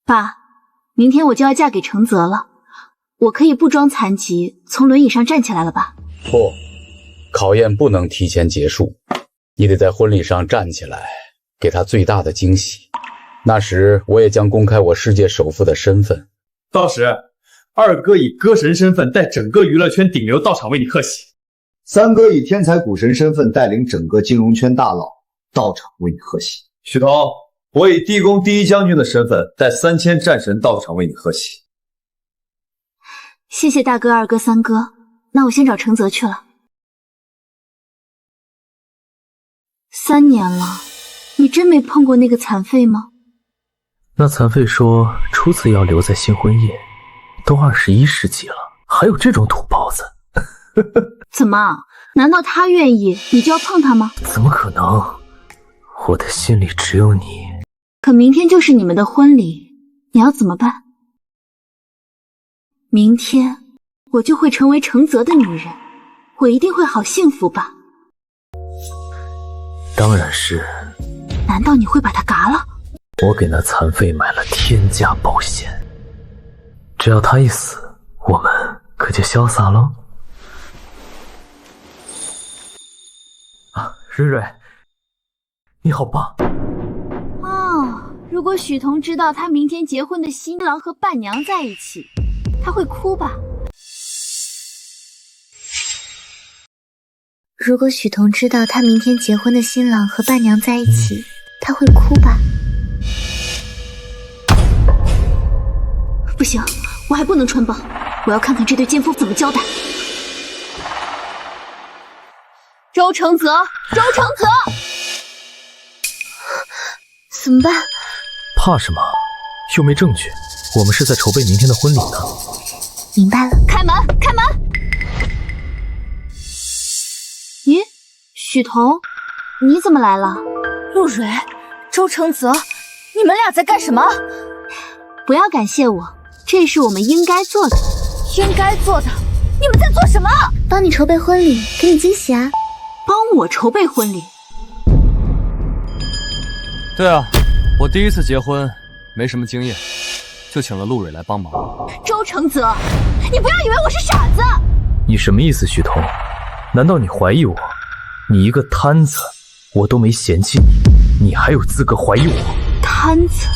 爸，明天我就要嫁给程泽了，我可以不装残疾，从轮椅上站起来了吧？不，考验不能提前结束，你得在婚礼上站起来，给他最大的惊喜。那时我也将公开我世界首富的身份。到时，二哥以歌神身份带整个娱乐圈顶流到场为你贺喜，三哥以天才股神身份带领整个金融圈大佬到场为你贺喜。许彤，我以地宫第一将军的身份带3000战神到场为你贺喜。谢谢大哥、二哥、三哥，那我先找程泽去了。3年了，你真没碰过那个残废吗？那残废说初次要留在新婚夜，都21世纪了，还有这种土包子？怎么？难道他愿意，你就要碰他吗？怎么可能？我的心里只有你。可明天就是你们的婚礼，你要怎么办？明天我就会成为程泽的女人，我一定会好幸福吧？当然是。难道你会把他嘎了？我给那残废买了天价保险，只要他一死，我们可就潇洒喽。啊，蕊蕊，你好棒！哦，如果许彤知道他明天结婚的新郎和伴娘在一起，他会哭吧？如果许彤知道他明天结婚的新郎和伴娘在一起，他会哭吧？不行，我还不能穿帮，我要看看这对奸夫怎么交代。周承泽，周承泽，怎么办？怕什么？又没证据，我们是在筹备明天的婚礼呢。明白了，开门，开门！咦，许彤，你怎么来了？陆蕊，周承泽，你们俩在干什么？不要感谢我，这是我们应该做的。应该做的？你们在做什么？帮你筹备婚礼，给你惊喜啊！帮我筹备婚礼？对啊，我第一次结婚，没什么经验，就请了陆蕊来帮忙。周承泽，你不要以为我是傻子！你什么意思，许彤？难道你怀疑我？你一个摊子，我都没嫌弃你，你还有资格怀疑我？摊子？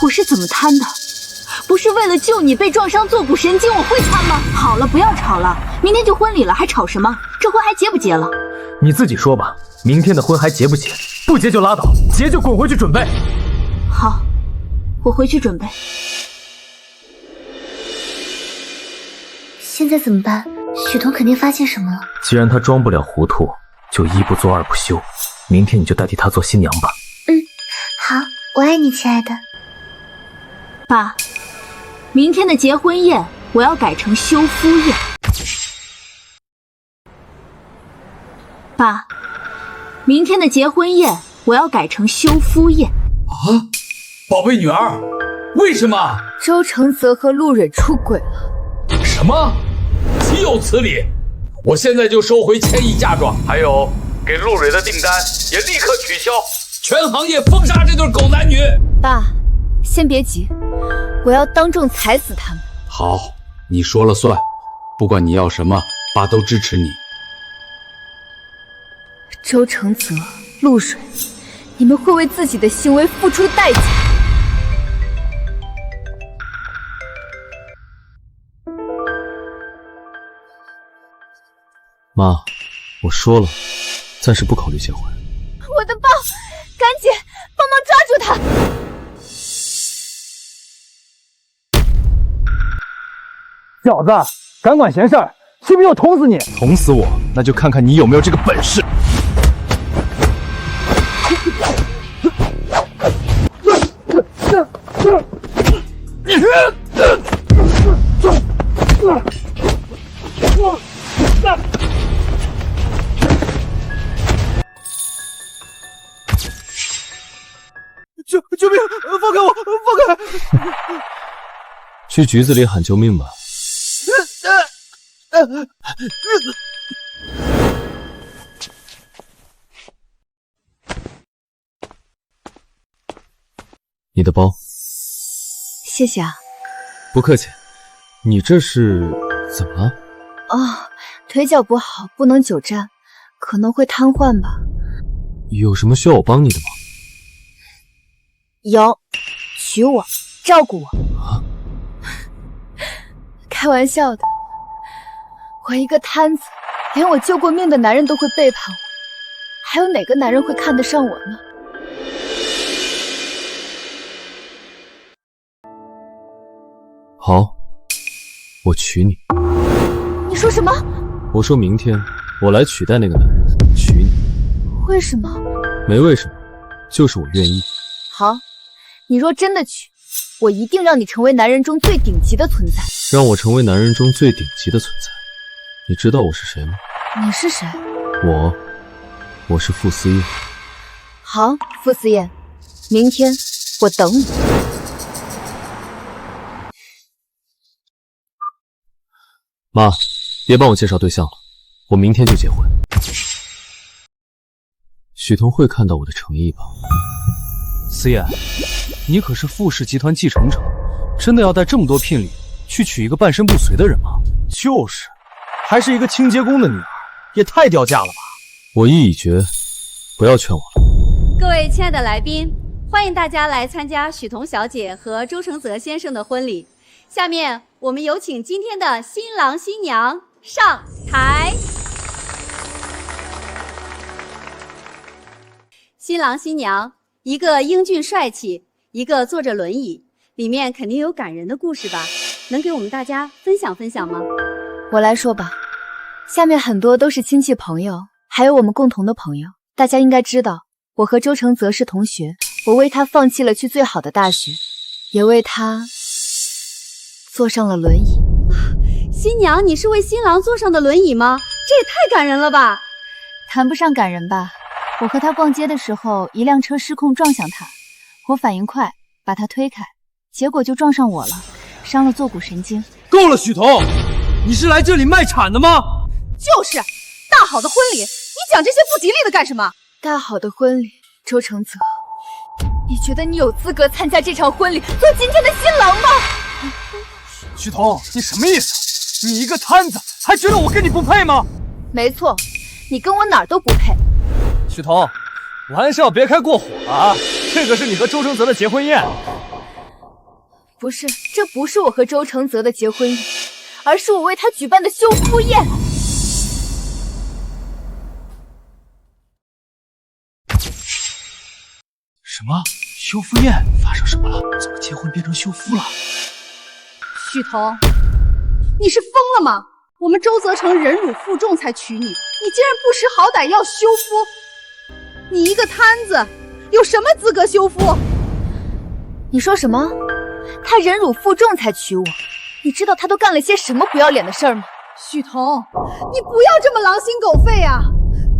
我是怎么摊的？不是为了救你被撞伤坐骨神经，我会摊吗？好了，不要吵了，明天就婚礼了，还吵什么？这婚还结不结了？你自己说吧，明天的婚还结不结？不结就拉倒，结就滚回去准备。好，我回去准备。现在怎么办？许彤肯定发现什么了。既然他装不了糊涂，就一不做二不休。明天你就代替他做新娘吧。好，我爱你，亲爱的。爸，明天的结婚宴我要改成休夫宴。爸，明天的结婚宴我要改成休夫宴。啊，宝贝女儿，为什么？周承泽和陆蕊出轨了。什么？岂有此理！我现在就收回千亿嫁妆，还有给陆蕊的订单也立刻取消，全行业封杀这对狗男女。爸，先别急，我要当众踩死他们。好，你说了算，不管你要什么，爸都支持你。周承泽、陆蕊，你们会为自己的行为付出代价。妈，我说了，暂时不考虑结婚。我的包，赶紧帮忙抓住他！小子，敢管闲事儿，信不信我捅死你？捅死我，那就看看你有没有这个本事。救命！放开我！放开！去局子里喊救命吧。你的包。谢谢啊。不客气。你这是怎么了？腿脚不好，不能久站，可能会瘫痪吧。有什么需要我帮你的吗？有，娶我，照顾我。开玩笑的，我一个摊子，连我救过命的男人都会背叛我，还有哪个男人会看得上我呢？好，我娶你。你说什么？我说明天我来取代那个男人，娶你。为什么？没为什么，就是我愿意。好，你若真的娶，我一定让你成为男人中最顶级的存在。让我成为男人中最顶级的存在。你知道我是谁吗？你是谁？我是傅思燕。好，傅思燕，明天我等你。妈，别帮我介绍对象了，我明天就结婚。许彤会看到我的诚意吧？思燕，你可是傅氏集团继承者，真的要带这么多聘礼去娶一个半身不遂的人吗？就是，还是一个清洁工的女儿，也太掉价了吧！我意已决，不要劝我了。各位亲爱的来宾，欢迎大家来参加许彤小姐和周承泽先生的婚礼。下面我们有请今天的新郎新娘上台。新郎新娘，一个英俊帅气，一个坐着轮椅，里面肯定有感人的故事吧？能给我们大家分享分享吗？我来说吧，下面很多都是亲戚朋友，还有我们共同的朋友。大家应该知道，我和周承泽是同学，我为他放弃了去最好的大学，也为他坐上了轮椅。新娘，你是为新郎坐上的轮椅吗？这也太感人了吧！谈不上感人吧，我和他逛街的时候，一辆车失控撞向他，我反应快，把他推开，结果就撞上我了，伤了坐骨神经。够了，许彤，你是来这里卖惨的吗？就是，大好的婚礼，你讲这些不吉利的干什么？大好的婚礼，周承泽，你觉得你有资格参加这场婚礼，做今天的新郎吗？许彤，你什么意思？你一个摊子，还觉得我跟你不配吗？没错，你跟我哪儿都不配。许彤，玩笑别开过火了啊！这可是你和周承泽的结婚宴。不是，这不是我和周承泽的结婚宴，而是我为他举办的修夫宴。什么？修夫宴？发生什么了？怎么结婚变成修夫了？许彤，你是疯了吗？我们周泽成忍辱负重才娶你，你竟然不识好歹要修夫！你一个摊子，有什么资格修夫？你说什么？他忍辱负重才娶我，你知道他都干了些什么不要脸的事儿吗？许彤，你不要这么狼心狗肺啊！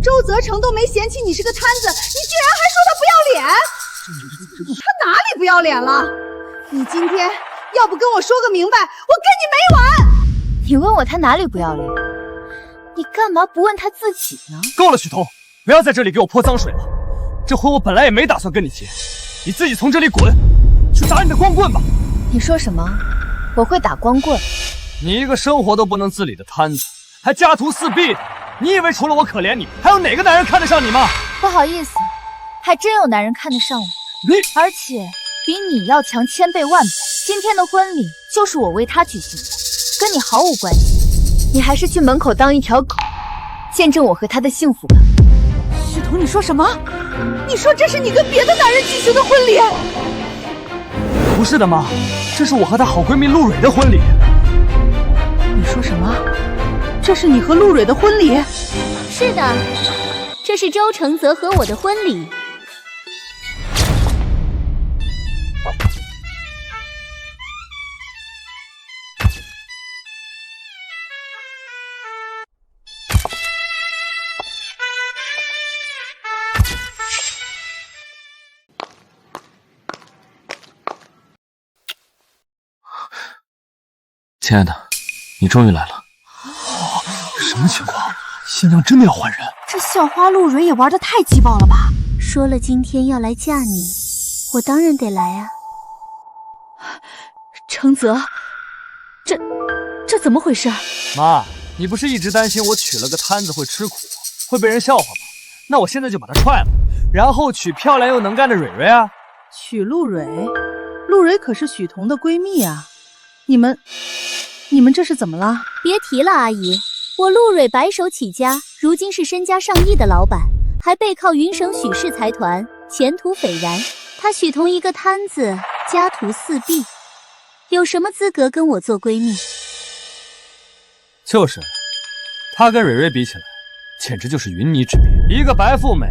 周泽成都没嫌弃你是个摊子，你居然还说他不要脸？他哪里不要脸了？你今天要不跟我说个明白，我跟你没完！你问我他哪里不要脸，你干嘛不问他自己呢？够了，许彤，不要在这里给我泼脏水了。这婚我本来也没打算跟你结，你自己从这里滚，去打你的光棍吧。你说什么？我会打光棍？你一个生活都不能自理的摊子，还家徒四壁的，你以为除了我可怜你，还有哪个男人看得上你吗？不好意思，还真有男人看得上我，而且比你要强千倍万倍。今天的婚礼就是我为他举行的，跟你毫无关系。你还是去门口当一条狗，见证我和他的幸福吧。许彤，你说什么？你说这是你跟别的男人举行的婚礼？不是的妈，这是我和她好闺蜜陆蕊的婚礼。你说什么？这是你和陆蕊的婚礼？是的，这是周承泽和我的婚礼。亲爱的，你终于来了。什么情况？新娘真的要换人？这校花陆蕊也玩得太鸡爆了吧！说了今天要来嫁你，我当然得来啊。程泽，这怎么回事？妈，你不是一直担心我娶了个摊子会吃苦，会被人笑话吗？那我现在就把他踹了，然后娶漂亮又能干的蕊蕊啊！娶陆蕊？陆蕊可是许彤的闺蜜啊！你们这是怎么了？别提了，阿姨，我陆蕊白手起家，如今是身家上亿的老板，还背靠云省许氏财团，前途斐然。她许彤一个摊子，家徒四壁，有什么资格跟我做闺蜜？就是，她跟蕊蕊比起来，简直就是云泥之别。一个白富美，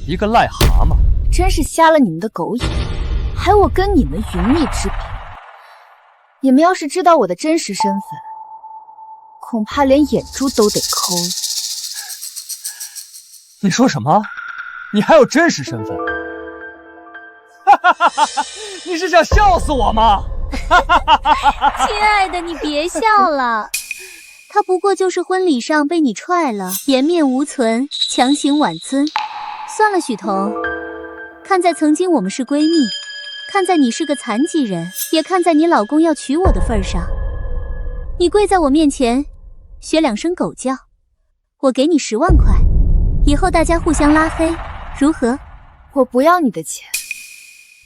一个癞蛤蟆，真是瞎了你们的狗眼，还我跟你们云泥之别。你们要是知道我的真实身份，恐怕连眼珠都得抠了。你说什么？你还有真实身份？你是想笑死我吗？亲爱的，你别笑了。他不过就是婚礼上被你踹了，颜面无存，强行挽尊。算了，许彤，看在曾经我们是闺蜜，看在你是个残疾人，也看在你老公要娶我的份上，你跪在我面前学2声狗叫，我给你10万块，以后大家互相拉黑，如何？我不要你的钱，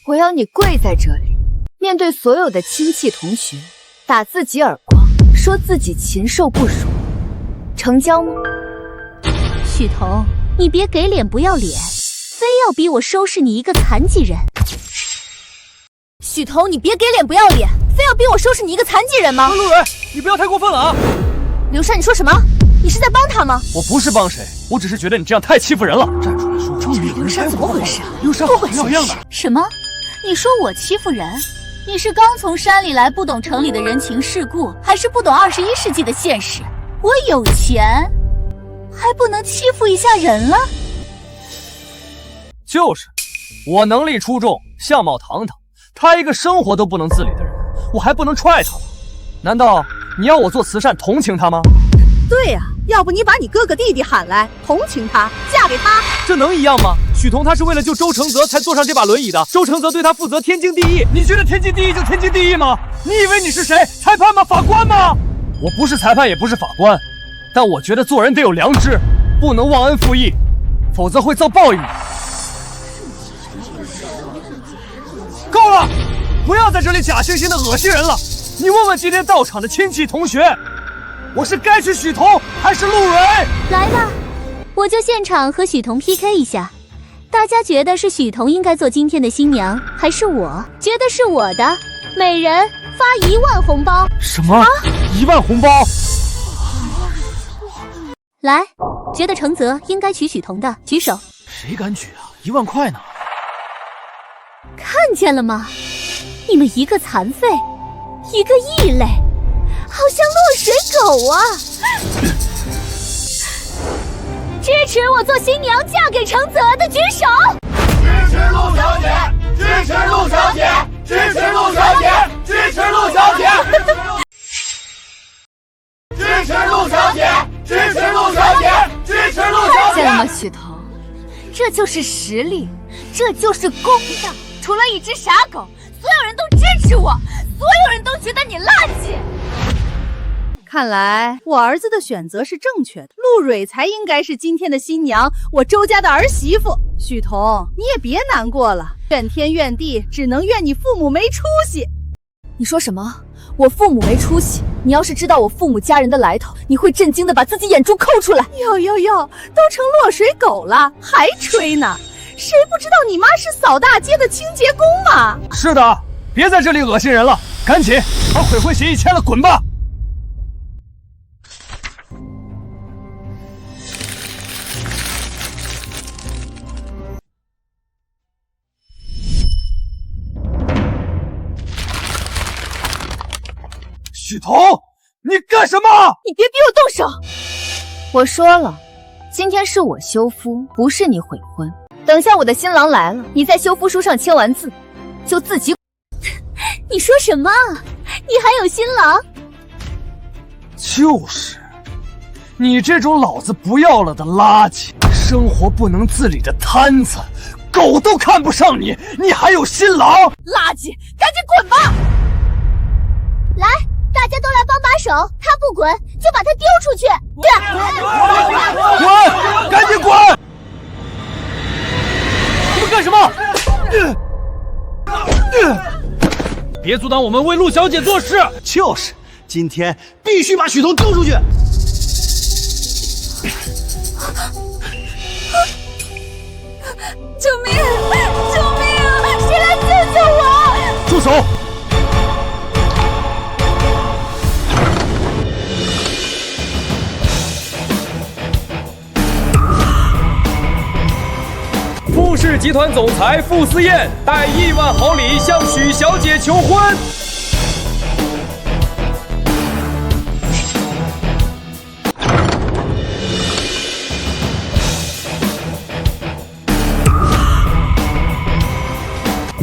我要你跪在这里，面对所有的亲戚同学，打自己耳光，说自己禽兽不如，成交吗？许彤，你别给脸不要脸，非要逼我收拾你一个残疾人。许彤，你别给脸不要脸，非要逼我收拾你一个残疾人吗？陆蕊，你不要太过分了啊！刘禅，你说什么？你是在帮他吗？我不是帮谁，我只是觉得你这样太欺负人了。站出来说，终于有人刘禅怎么回事？刘禅不要样的。什么？你说我欺负人？你是刚从山里来，不懂城里的人情世故，还是不懂21世纪的现实？我有钱，还不能欺负一下人了？就是，我能力出众，相貌堂堂，他一个生活都不能自理的人，我还不能踹他吗？难道你要我做慈善同情他吗？对呀，要不你把你哥哥弟弟喊来，同情他，嫁给他，这能一样吗？许彤他是为了救周承泽才坐上这把轮椅的，周承泽对他负责天经地义。你觉得天经地义就天经地义吗？你以为你是谁？裁判吗？法官吗？我不是裁判，也不是法官，但我觉得做人得有良知，不能忘恩负义，否则会遭报应的。够了，不要在这里假惺惺的恶心人了。你问问今天到场的亲戚同学，我是该娶许彤还是陆蕊？来吧，我就现场和许彤 PK 一下，大家觉得是许彤应该做今天的新娘，还是我？觉得是我的，每人发1万红包。什么？1万红包？来，觉得承泽应该娶许彤的举手。谁敢举啊？1万块呢？看见了吗？你们一个残废，一个异类，好像落水狗啊！支持我做新娘嫁给承泽的举手。支持陆小姐，支持陆小姐，支持陆小姐，支持陆小姐，支持陆小姐，支持陆小姐，支持陆小姐。看见了吗，许彤？这就是实力，这就是公道。除了一只傻狗，所有人都支持我，所有人都觉得你垃圾。看来我儿子的选择是正确的，陆蕊才应该是今天的新娘，我周家的儿媳妇。许彤，你也别难过了，怨天怨地，只能怨你父母没出息。你说什么？我父母没出息？你要是知道我父母家人的来头，你会震惊的把自己眼珠抠出来。哟，都成落水狗了，还吹呢？谁不知道你妈是扫大街的清洁工吗？是的，别在这里恶心人了，赶紧把悔婚协议签了，滚吧！许彤，你干什么？你别逼我动手！我说了，今天是我休夫，不是你悔婚。等下我的新郎来了，你在休夫书上签完字，就自己。你说什么？你还有新郎？就是，你这种老子不要了的垃圾，生活不能自理的摊子，狗都看不上你，你还有新郎？垃圾，赶紧滚吧！来，大家都来帮把手，他不滚就把他丢出去。滚！赶紧滚！你们干什么？别阻挡我们为陆小姐做事！就是，今天必须把许彤丢出去！救命！救命啊！谁来救救我！住手！富氏集团总裁傅思燕带1万好礼向许小姐求婚。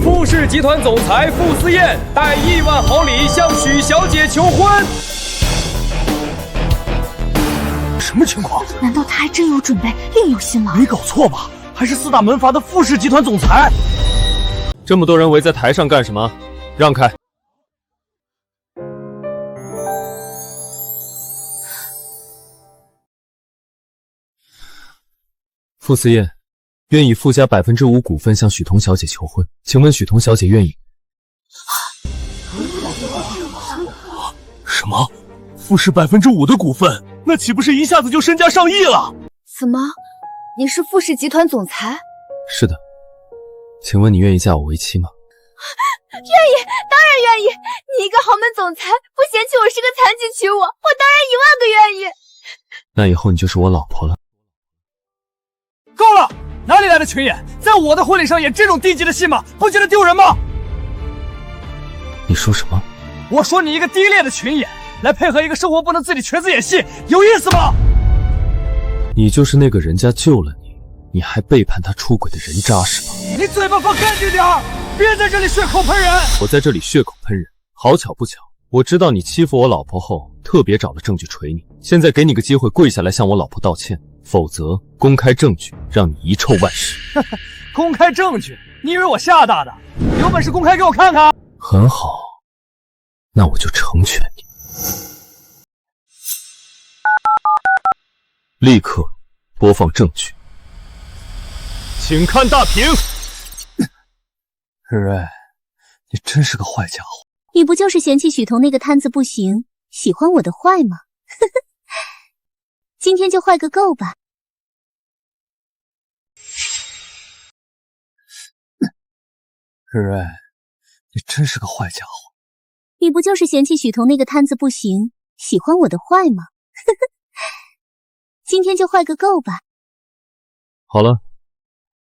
富氏集团总裁傅思燕带1万好礼向许小姐求婚。什么情况？难道他还真有准备，另有新郎？没搞错吧？还是4大门阀的富氏集团总裁？这么多人围在台上干什么？让开！傅思燕愿以傅家5%股份向许彤小姐求婚，请问许彤小姐愿意？什么？傅氏5%的股份，那岂不是一下子就身价上亿了？怎么？你是傅氏集团总裁？是的，请问你愿意嫁我为妻吗？愿意，当然愿意。你一个豪门总裁，不嫌弃我是个残疾娶我，我当然1万个愿意。那以后你就是我老婆了。够了！哪里来的群演，在我的婚礼上演这种低级的戏码，不觉得丢人吗？你说什么？我说你一个低劣的群演，来配合一个生活不能自理瘸子演戏，有意思吗？你就是那个人家救了你，你还背叛他出轨的人渣是吧？你嘴巴放干净点儿，别在这里血口喷人！我在这里血口喷人，好巧不巧，我知道你欺负我老婆后，特别找了证据锤你。现在给你个机会，跪下来向我老婆道歉，否则公开证据，让你遗臭万世。公开证据？你以为我吓大的？有本事公开给我看看！很好，那我就成全你。立刻播放证据，请看大屏。日瑞，你真是个坏家伙！你不就是嫌弃许彤那个摊子不行，喜欢我的坏吗？今天就坏个够吧！日瑞，你真是个坏家伙！你不就是嫌弃许彤那个摊子不行，喜欢我的坏吗？今天就坏个够吧！好了，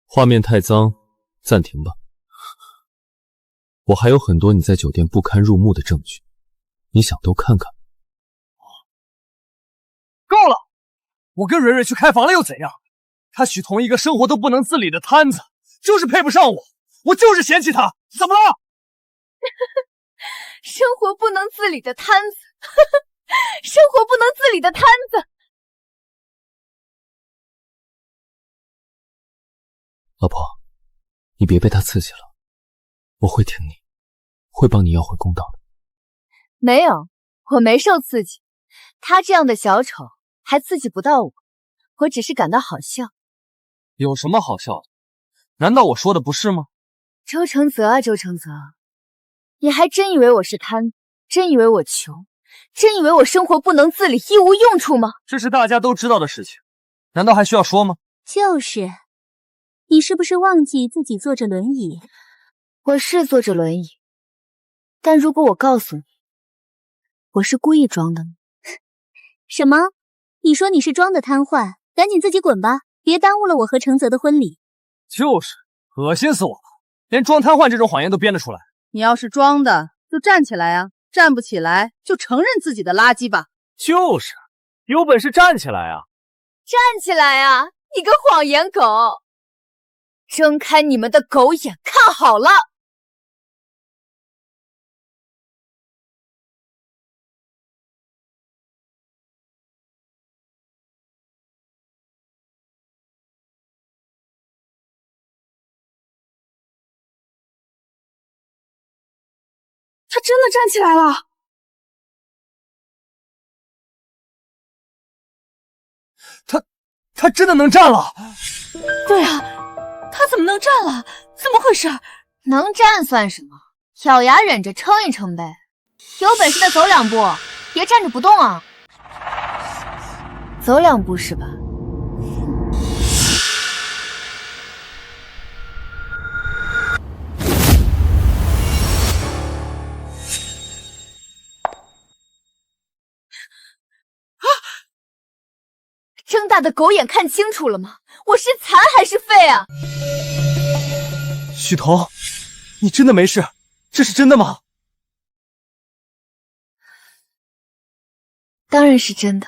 画面太脏，暂停吧。我还有很多你在酒店不堪入目的证据，你想都看看？够了！我跟蕊蕊去开房了又怎样？他许彤一个生活都不能自理的摊子，就是配不上我，我就是嫌弃他，怎么了？生活不能自理的摊子，生活不能自理的摊子。老婆，你别被他刺激了，我会挺你，会帮你要回公道的。没有，我没受刺激，他这样的小丑还刺激不到我，我只是感到好笑。有什么好笑的？难道我说的不是吗？周承泽啊，周承泽，你还真以为我是摊子，真以为我穷，真以为我生活不能自理，一无用处吗？这是大家都知道的事情，难道还需要说吗？就是，你是不是忘记自己坐着轮椅？我是坐着轮椅，但如果我告诉你，我是故意装的呢？什么？你说你是装的瘫痪？赶紧自己滚吧，别耽误了我和承泽的婚礼。就是，恶心死我了，连装瘫痪这种谎言都编得出来。你要是装的，就站起来啊！站不起来，就承认自己的垃圾吧。就是，有本事站起来啊！站起来啊！你个谎言狗！睁开你们的狗眼，看好了！他真的站起来了！他真的能站了。对啊，他怎么能站了？怎么回事？能站算什么？咬牙忍着撑一撑呗。有本事的走2步，别站着不动啊！走2步是吧？睁大的狗眼看清楚了吗？我是残还是废啊？许彤，你真的没事？这是真的吗？当然是真的。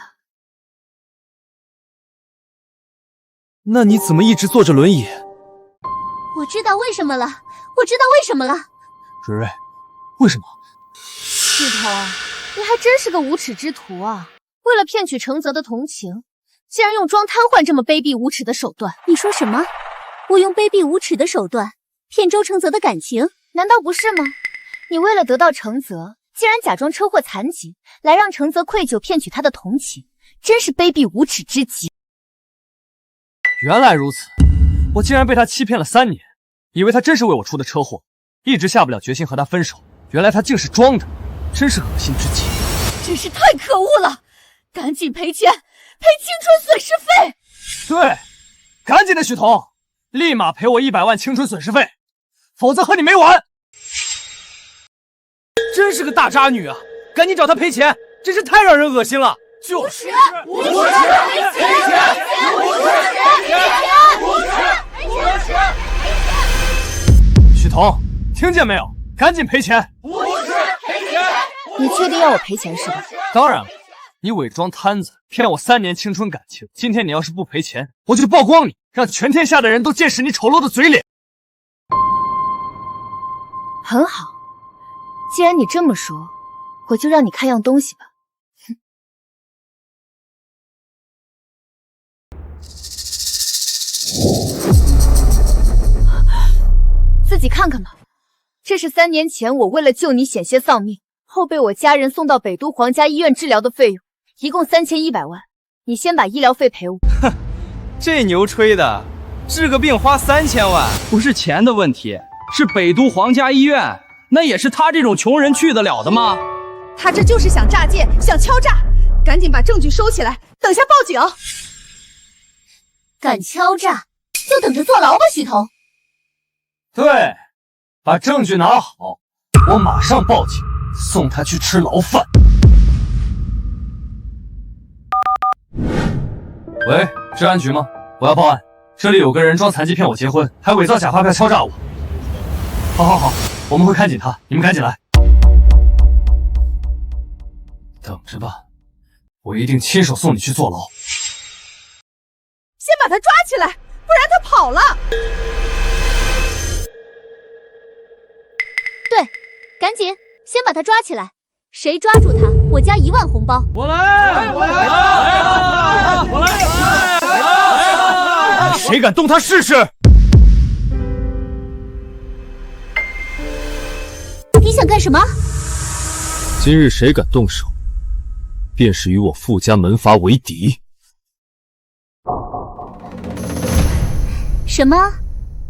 那你怎么一直坐着轮椅？我知道为什么了，我知道为什么了。蕊蕊，为什么？许彤，你还真是个无耻之徒啊！为了骗取程泽的同情，竟然用装瘫痪这么卑鄙无耻的手段。你说什么？我用卑鄙无耻的手段骗周承泽的感情？难道不是吗？你为了得到程泽，竟然假装车祸残疾，来让程泽愧疚，骗取他的同情，真是卑鄙无耻之极。原来如此，我竟然被他欺骗了3年，以为他真是为我出的车祸，一直下不了决心和他分手。原来他竟是装的，真是恶心至极。真是太可恶了！赶紧赔钱，赔青春损失费！对，赶紧的，许彤，立马赔我100万青春损失费，否则和你没完！真是个大渣女啊！赶紧找她赔钱，真是太让人恶心了。就是无耻！赔钱！许彤，听见没有？赶紧赔钱！无耻！赔钱！你确定要我赔钱是吧？当然了，你伪装摊子骗我3年青春感情，今天你要是不赔钱，我就曝光你，让全天下的人都见识你丑陋的嘴脸。很好，既然你这么说，我就让你看样东西吧。哼。自己看看吧，这是3年前我为了救你险些丧命，后被我家人送到北都皇家医院治疗的费用，一共3100万。你先把医疗费赔我。哼，这牛吹的，治个病花3000万，不是钱的问题，是北都皇家医院，那也是他这种穷人去得了的吗？他这就是想诈骗，想敲诈，赶紧把证据收起来，等下报警。敢敲诈，就等着坐牢吧，许彤。对，把证据拿好，我马上报警，送他去吃牢饭。喂，治安局吗？我要报案，这里有个人装残疾骗我结婚，还伪造假发票敲诈我。好，我们会看紧他，你们赶紧来。等着吧，我一定亲手送你去坐牢。先把他抓起来，不然他跑了。对，赶紧先把他抓起来，谁抓住他，我加1万红包。我来！谁敢动他试试？你想干什么？今日谁敢动手，便是与我傅家门阀为敌。什么？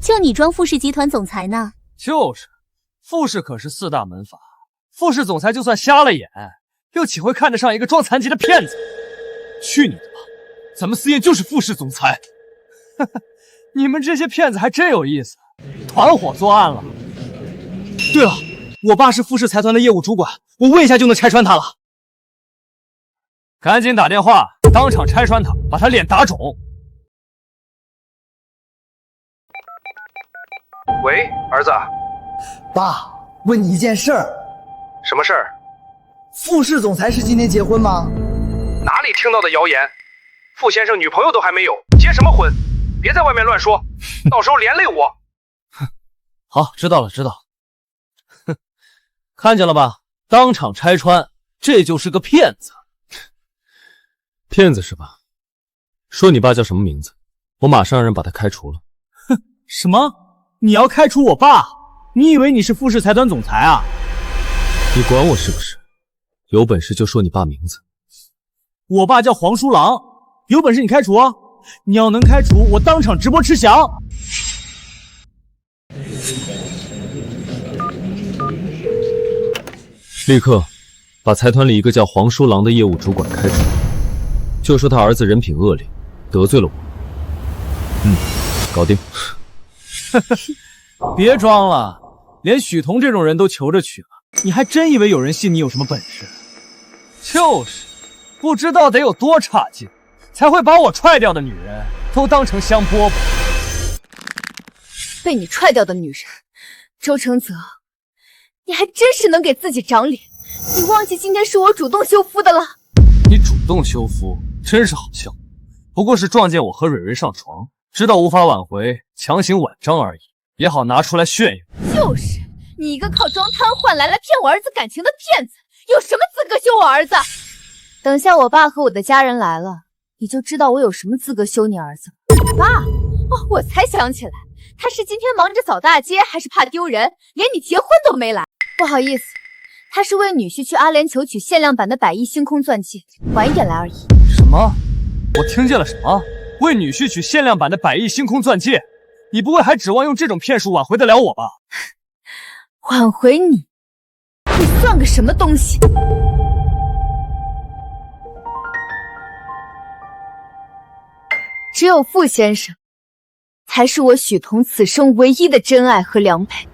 就你装傅氏集团总裁呢？就是，傅氏可是4大门阀，傅氏总裁就算瞎了眼，又岂会看得上一个装残疾的骗子？去你的吧！咱们思燕就是傅氏总裁。哈哈，你们这些骗子还真有意思，团伙作案了。对了，我爸是傅氏财团的业务主管，我问一下就能拆穿他了。赶紧打电话，当场拆穿他，把他脸打肿。喂，儿子。爸，问你一件事儿。什么事儿？傅氏总裁是今天结婚吗？哪里听到的谣言？傅先生女朋友都还没有，结什么婚？别在外面乱说，到时候连累我。好，知道了。哼，看见了吧？当场拆穿，这就是个骗子。骗子是吧？说你爸叫什么名字？我马上让人把他开除了。哼，什么？你要开除我爸？你以为你是傅氏财团总裁啊？你管我是不是？有本事就说你爸名字。我爸叫黄书郎，有本事你开除啊！你要能开除，我当场直播吃翔。立刻把财团里一个叫黄书郎的业务主管开除，就说他儿子人品恶劣，得罪了我。搞定。别装了，连许彤这种人都求着娶了，你还真以为有人信你有什么本事？就是，不知道得有多差劲，才会把我踹掉的女人都当成香饽饽。被你踹掉的女人，周承泽，你还真是能给自己长脸。你忘记今天是我主动修复的了？你主动修复，真是好笑。不过是撞见我和蕊蕊上床，知道无法挽回，强行挽张而已，也好拿出来炫耀。就是，你一个靠装瘫换来骗我儿子感情的骗子，有什么资格修我儿子？等下我爸和我的家人来了，你就知道我有什么资格修你儿子。爸，哦，我才想起来，他是今天忙着扫大街，还是怕丢人，连你结婚都没来？不好意思，他是为女婿去阿联酋取限量版的100亿星空钻戒，晚一点来而已。什么？我听见了什么？为女婿取限量版的100亿星空钻戒？你不会还指望用这种骗术挽回得了我吧？挽回你？你算个什么东西？只有傅先生，才是我许彤此生唯一的真爱和良配。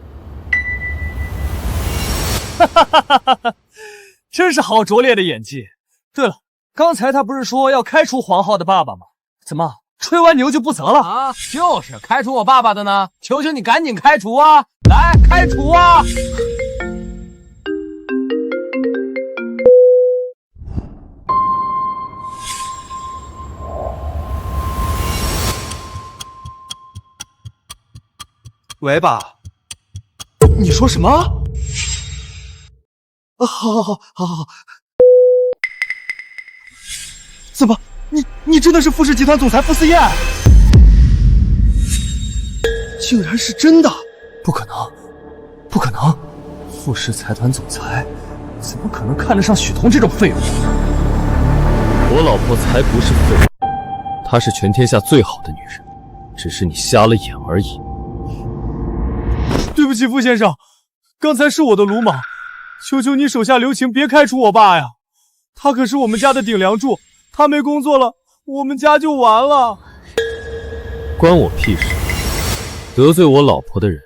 真是好拙劣的演技。对了，刚才他不是说要开除黄浩的爸爸吗？怎么吹完牛就不责了啊？就是开除我爸爸的呢，求求你赶紧开除啊！来，开除啊！喂，爸，你说什么？好。怎么，你真的是傅氏集团总裁傅思燕？竟然是真的！不可能，不可能！傅氏财团总裁怎么可能看得上许彤这种废物？我老婆才不是废物，她是全天下最好的女人，只是你瞎了眼而已。对不起，傅先生，刚才是我的鲁莽，求求你手下留情，别开除我爸呀！他可是我们家的顶梁柱，他没工作了，我们家就完了。关我屁事！得罪我老婆的人，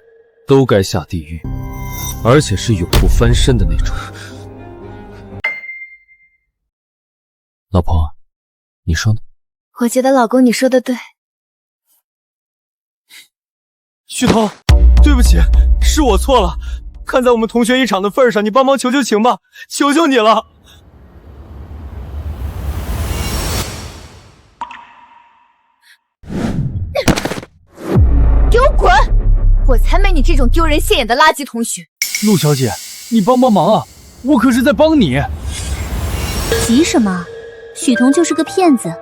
都该下地狱，而且是永不翻身的那种。老婆，你说呢？我觉得老公你说的对。许彤，对不起，是我错了。看在我们同学一场的份上，你帮忙求求情吧，求求你了。给我滚！我才没你这种丢人现眼的垃圾同学。陆小姐，你帮帮忙啊！我可是在帮你。急什么？许彤就是个骗子，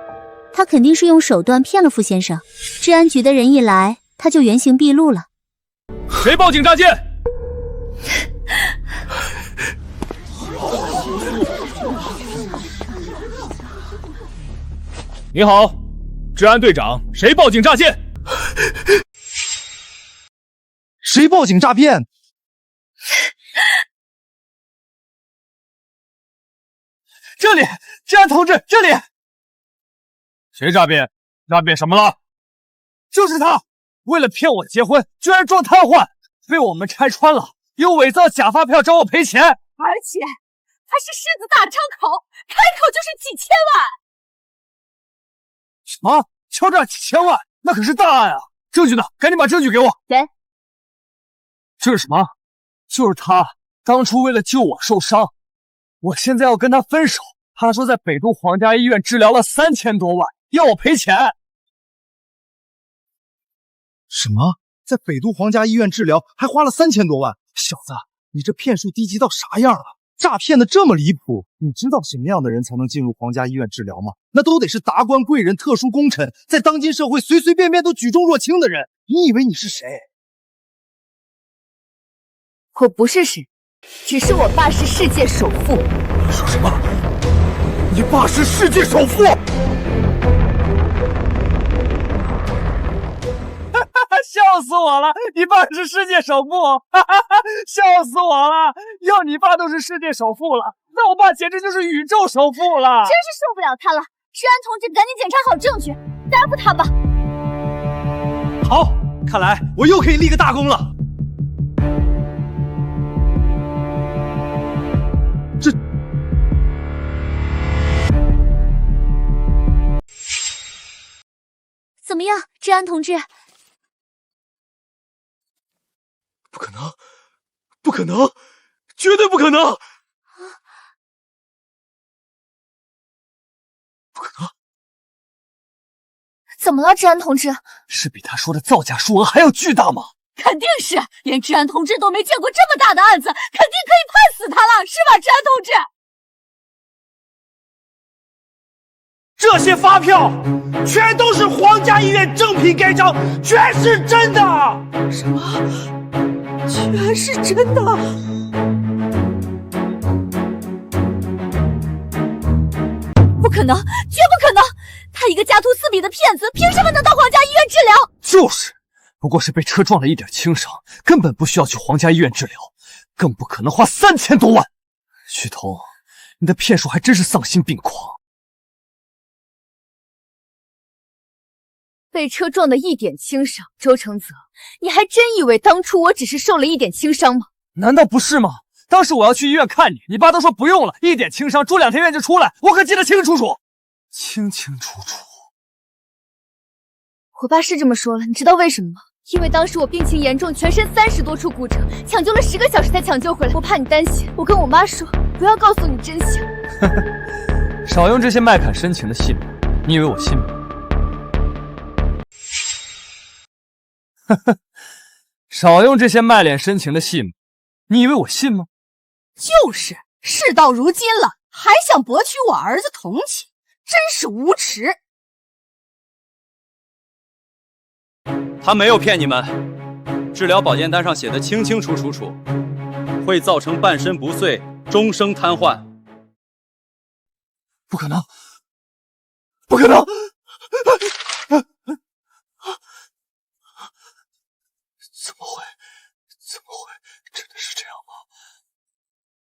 他肯定是用手段骗了傅先生。治安局的人一来，他就原形毕露了。谁报警诈骗？你好，治安队长，谁报警诈骗？谁报警诈骗？这里，治安同志，这里。谁诈骗？诈骗什么了？就是他，为了骗我结婚，居然装瘫痪，被我们拆穿了，又伪造假发票找我赔钱，而且还是狮子大张口，开口就是几千万。什么？敲诈几千万？那可是大案啊！证据呢？赶紧把证据给我。给。这是什么？就是他当初为了救我受伤，我现在要跟他分手。他说在北都皇家医院治疗了3000多万，要我赔钱。什么？在北都皇家医院治疗还花了3000多万？小子，你这骗术低级到啥样了？诈骗的这么离谱，你知道什么样的人才能进入皇家医院治疗吗？那都得是达官贵人、特殊功臣，在当今社会随随便便都举重若轻的人。你以为你是谁？我不是谁，只是我爸是世界首富。你说什么？你爸是世界首富？笑死我了！你爸是世界首富，哈哈哈，笑死我了！要你爸都是世界首富了，那我爸简直就是宇宙首富了！真是受不了他了！治安同志，赶紧检查好证据，逮捕他吧！好，看来我又可以立个大功了。怎么样，治安同志？不可能，不可能，绝对不可能！不可能！怎么了，治安同志？是比他说的造假数额还要巨大吗？肯定是，连治安同志都没见过这么大的案子，肯定可以判死他了，是吧，治安同志？这些发票全都是皇家医院正品盖章，全是真的！什么？全是真的？不可能，绝不可能！他一个家徒四壁的骗子，凭什么能到皇家医院治疗？就是，不过是被车撞了一点轻伤，根本不需要去皇家医院治疗，更不可能花3000多万。许彤，你的骗术还真是丧心病狂。被车撞的一点轻伤，周承泽，你还真以为当初我只是受了一点轻伤吗？难道不是吗？当时我要去医院看你，你爸都说不用了，一点轻伤，住2天院就出来，我可记得清清楚楚，清清楚楚。我爸是这么说了，你知道为什么吗？因为当时我病情严重，全身30多处骨折，抢救了10个小时才抢救回来。我怕你担心，我跟我妈说，不要告诉你真相。少用这些卖砍深情的戏码，你以为我信吗？少用这些卖脸深情的戏码，你以为我信吗？就是，事到如今了，还想博取我儿子同情，真是无耻！他没有骗你们，治疗保健单上写的清清楚楚，会造成半身不遂、终生瘫痪。不可能，不可能！怎么会？真的是这样吗？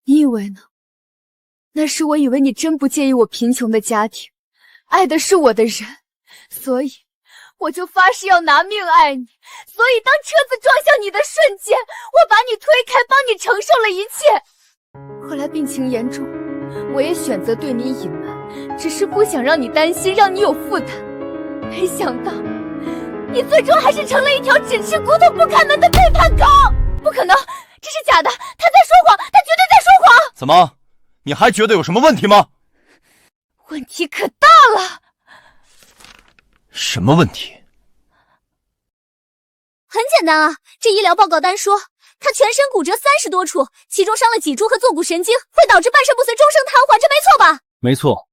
你以为呢？那时我以为你真不介意我贫穷的家庭，爱的是我的人，所以我就发誓要拿命爱你。所以当车子撞向你的瞬间，我把你推开，帮你承受了一切。后来病情严重，我也选择对你隐瞒，只是不想让你担心，让你有负担。没想到你最终还是成了一条只吃骨头不开门的背叛狗！不可能，这是假的，他在说谎，他绝对在说谎！怎么，你还觉得有什么问题吗？问题可大了！什么问题？很简单啊，这医疗报告单说，他全身骨折30多处，其中伤了脊柱和坐骨神经，会导致半身不遂、终生瘫痪，这没错吧？没错，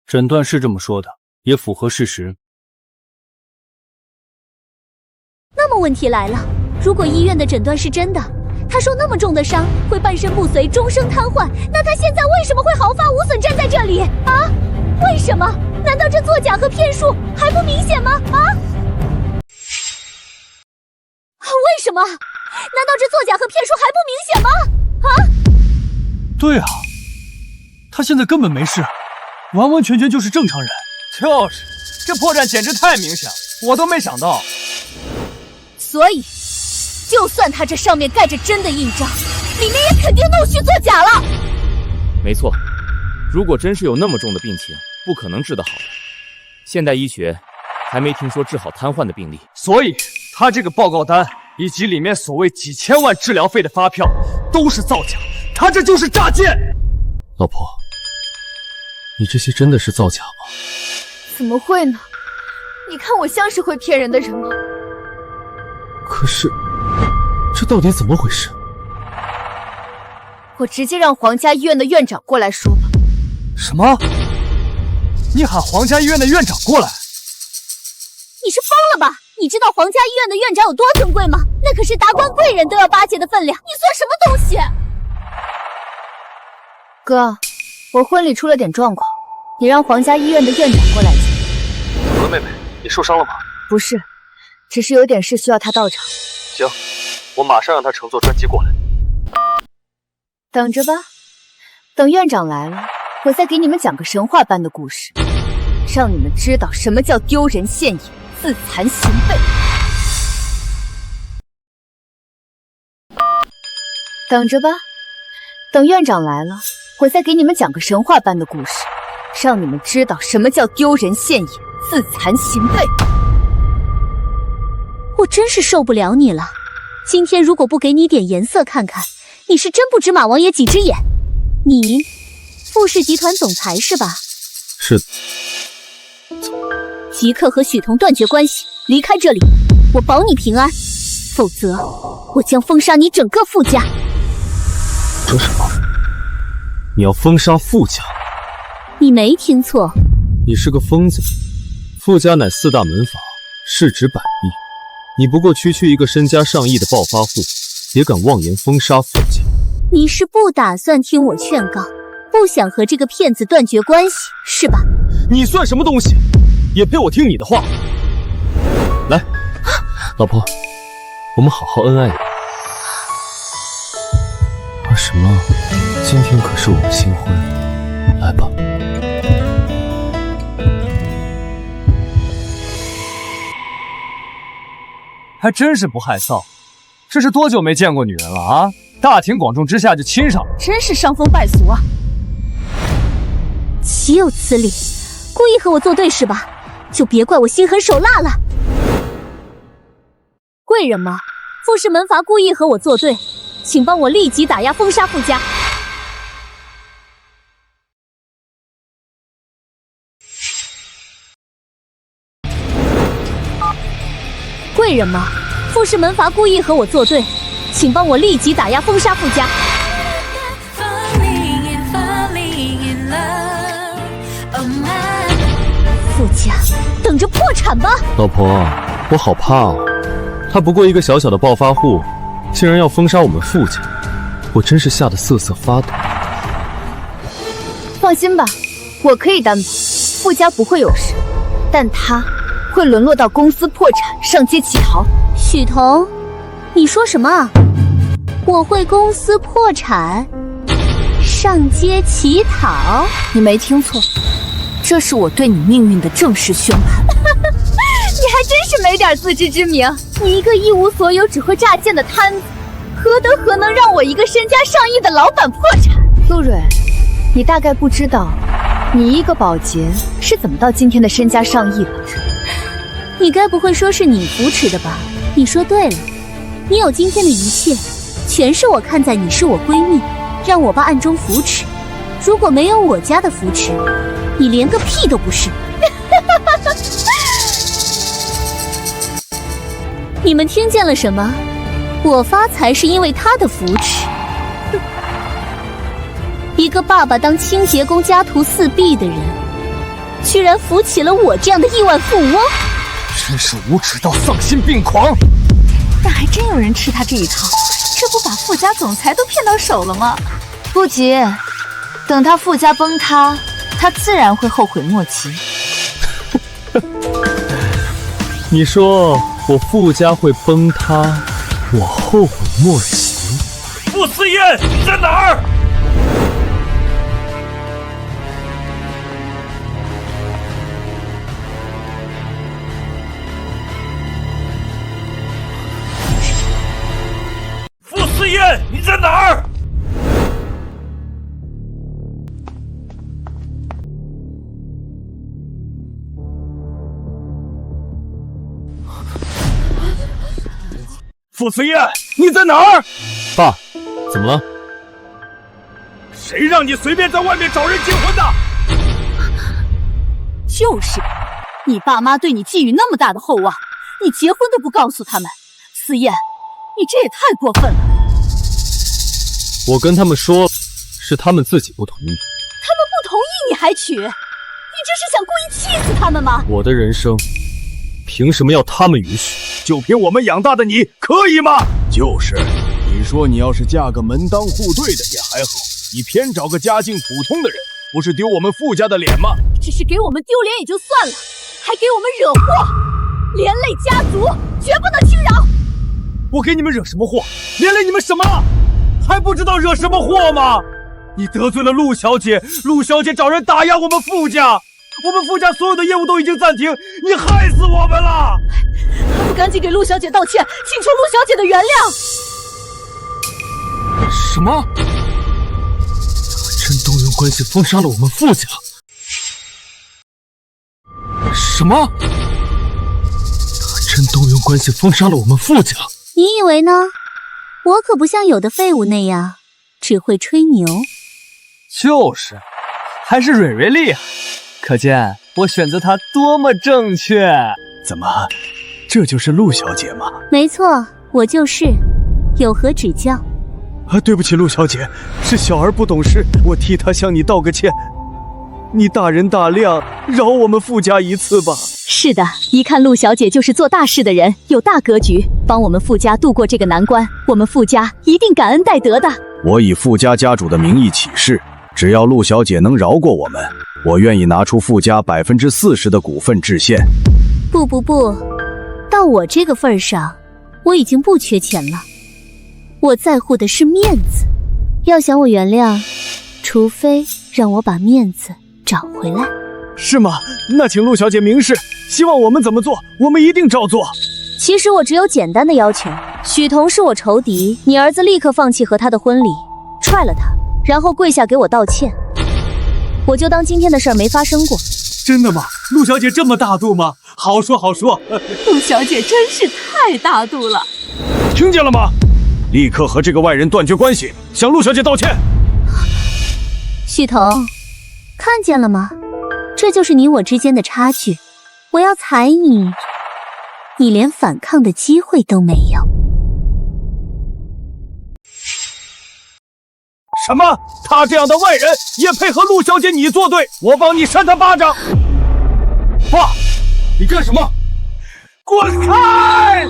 诊断是这么说的，也符合事实。那么问题来了，如果医院的诊断是真的，他受那么重的伤会半身不遂、终生瘫痪，那他现在为什么会毫发无损站在这里啊？为什么？难道这作假和骗术还不明显吗？啊？为什么？难道这作假和骗术还不明显吗？啊？对啊，他现在根本没事，完完全全就是正常人。就是，这破绽简直太明显了，我都没想到。所以，就算他这上面盖着真的印章，里面也肯定弄虚作假了。没错，如果真是有那么重的病情，不可能治得好的。现代医学还没听说治好瘫痪的病例，所以他这个报告单以及里面所谓几千万治疗费的发票都是造假，他这就是诈骗。老婆，你这些真的是造假吗？怎么会呢？你看我像是会骗人的人吗？可是，这到底怎么回事？我直接让皇家医院的院长过来说吧。什么？你喊皇家医院的院长过来？你是疯了吧？你知道皇家医院的院长有多尊贵吗？那可是达官贵人都要巴结的分量，你算什么东西？哥，我婚礼出了点状况，你让皇家医院的院长过来一下。何妹妹，你受伤了吗？不是，只是有点事需要他到场。行，我马上让他乘坐专机过来。等着吧，等院长来了，我再给你们讲个神话般的故事，让你们知道什么叫丢人现眼、自惭形秽。等着吧，等院长来了，我再给你们讲个神话般的故事，让你们知道什么叫丢人现眼、自惭形秽。我真是受不了你了！今天如果不给你点颜色看看，你是真不知马王爷几只眼。你，富氏集团总裁是吧？是的。即刻和许彤断绝关系，离开这里，我保你平安，否则我将封杀你整个傅家。说什么？你要封杀傅家？你没听错。你是个疯子！傅家乃4大门阀，市值100亿，你不过区一个身家上亿的暴发户，也敢妄言封杀傅家？你是不打算听我劝告，不想和这个骗子断绝关系，是吧？你算什么东西，也配我听你的话？来，老婆，我们好好恩爱一把。啊什么？今天可是我们新婚，来吧。还真是不害臊，这是多久没见过女人了啊？大庭广众之下就亲上了，真是伤风败俗啊！岂有此理！故意和我作对是吧？就别怪我心狠手辣了。贵人吗？傅氏门阀故意和我作对，请帮我立即打压封杀傅家。贵人吗？傅氏门阀故意和我作对，请帮我立即打压封杀傅家。傅家，等着破产吧！老婆，我好怕哦，他不过一个小小的暴发户，竟然要封杀我们傅家，我真是吓得瑟瑟发抖。放心吧，我可以担保，傅家不会有事，但他会沦落到公司破产，上街乞讨。许彤，你说什么啊？我会公司破产，上街乞讨？你没听错，这是我对你命运的正式宣判。你还真是没点自知之明！你一个一无所有、只会诈骗的摊子，何能让我一个身家上亿的老板破产？陆蕊，你大概不知道，你一个保洁是怎么到今天的身家上亿的。你该不会说是你扶持的吧？你说对了，你有今天的一切，全是我看在你是我闺蜜，让我爸暗中扶持。如果没有我家的扶持，你连个屁都不是。你们听见了什么？我发财是因为他的扶持。一个爸爸当清洁工家徒四壁的人，居然扶起了我这样的亿万富翁，真是无耻到丧心病狂！但还真有人吃他这一套，这不把傅家总裁都骗到手了吗？不急，等他傅家崩塌，他自然会后悔莫及。你说我傅家会崩塌，我后悔莫及？傅思燕，你在哪儿？傅思燕，你在哪儿？傅思燕，你在哪儿？爸，怎么了？谁让你随便在外面找人结婚的？就是，你爸妈对你寄予那么大的厚望，你结婚都不告诉他们。思燕，你这也太过分了。我跟他们说，是他们自己不同意。他们不同意你还娶？你这是想故意气死他们吗？我的人生，凭什么要他们允许？就凭我们养大的你，可以吗？就是，你说你要是嫁个门当户对的也还好，你偏找个家境普通的人，不是丢我们傅家的脸吗？只是给我们丢脸也就算了，还给我们惹祸，连累家族，绝不能轻饶。我给你们惹什么祸？连累你们什么了？还不知道惹什么祸吗？你得罪了陆小姐，陆小姐找人打压我们傅家，我们傅家所有的业务都已经暂停，你害死我们了！还不赶紧给陆小姐道歉，请求陆小姐的原谅！什么？他真动用关系封杀了我们傅家？什么？他真动用关系封杀了我们傅家？你以为呢？我可不像有的废物那样只会吹牛。就是，还是蕊蕊厉害，可见我选择她多么正确。怎么，这就是陆小姐吗？没错，我就是。有何指教？啊，对不起，陆小姐，是小儿不懂事，我替她向你道个歉。你大人大量，饶我们傅家一次吧。是的，一看陆小姐就是做大事的人，有大格局，帮我们傅家度过这个难关，我们傅家一定感恩戴德的。我以傅家家主的名义起誓，只要陆小姐能饶过我们，我愿意拿出傅家40%的股份致献。不，到我这个份上，我已经不缺钱了。我在乎的是面子，要想我原谅，除非让我把面子找回来。是吗？那请陆小姐明示，希望我们怎么做，我们一定照做。其实我只有简单的要求，许彤是我仇敌，你儿子立刻放弃和他的婚礼，踹了他，然后跪下给我道歉。我就当今天的事儿没发生过。真的吗？陆小姐这么大度吗？好说好说。陆小姐真是太大度了。听见了吗？立刻和这个外人断绝关系，向陆小姐道歉。许彤，看见了吗？这就是你我之间的差距。我要踩你，你连反抗的机会都没有。什么？他这样的外人也配和陆小姐你作对？我帮你扇他巴掌！爸，你干什么？滚开！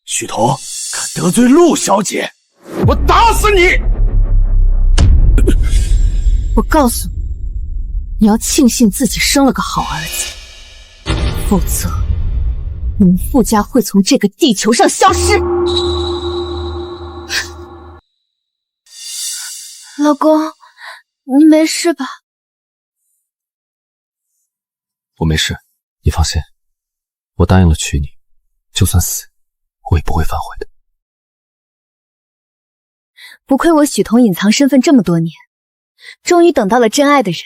许彤，敢得罪陆小姐，我打死你！我告诉你，你要庆幸自己生了个好儿子，否则你们傅家会从这个地球上消失。老公，你没事吧？我没事，你放心，我答应了娶你，就算死，我也不会反悔的。不愧我许彤隐藏身份这么多年，终于等到了真爱的人，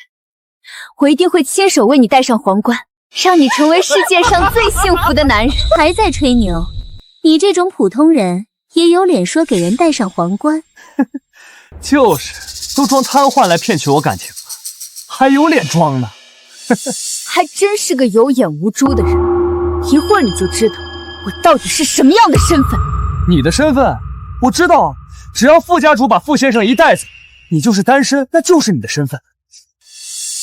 我一定会亲手为你戴上皇冠，让你成为世界上最幸福的男人。还在吹牛？你这种普通人也有脸说给人戴上皇冠？就是，都装瘫痪来骗取我感情了，还有脸装呢？还真是个有眼无珠的人，一会儿你就知道我到底是什么样的身份。你的身份我知道啊，只要傅家主把傅先生一带走，你就是单身，那就是你的身份。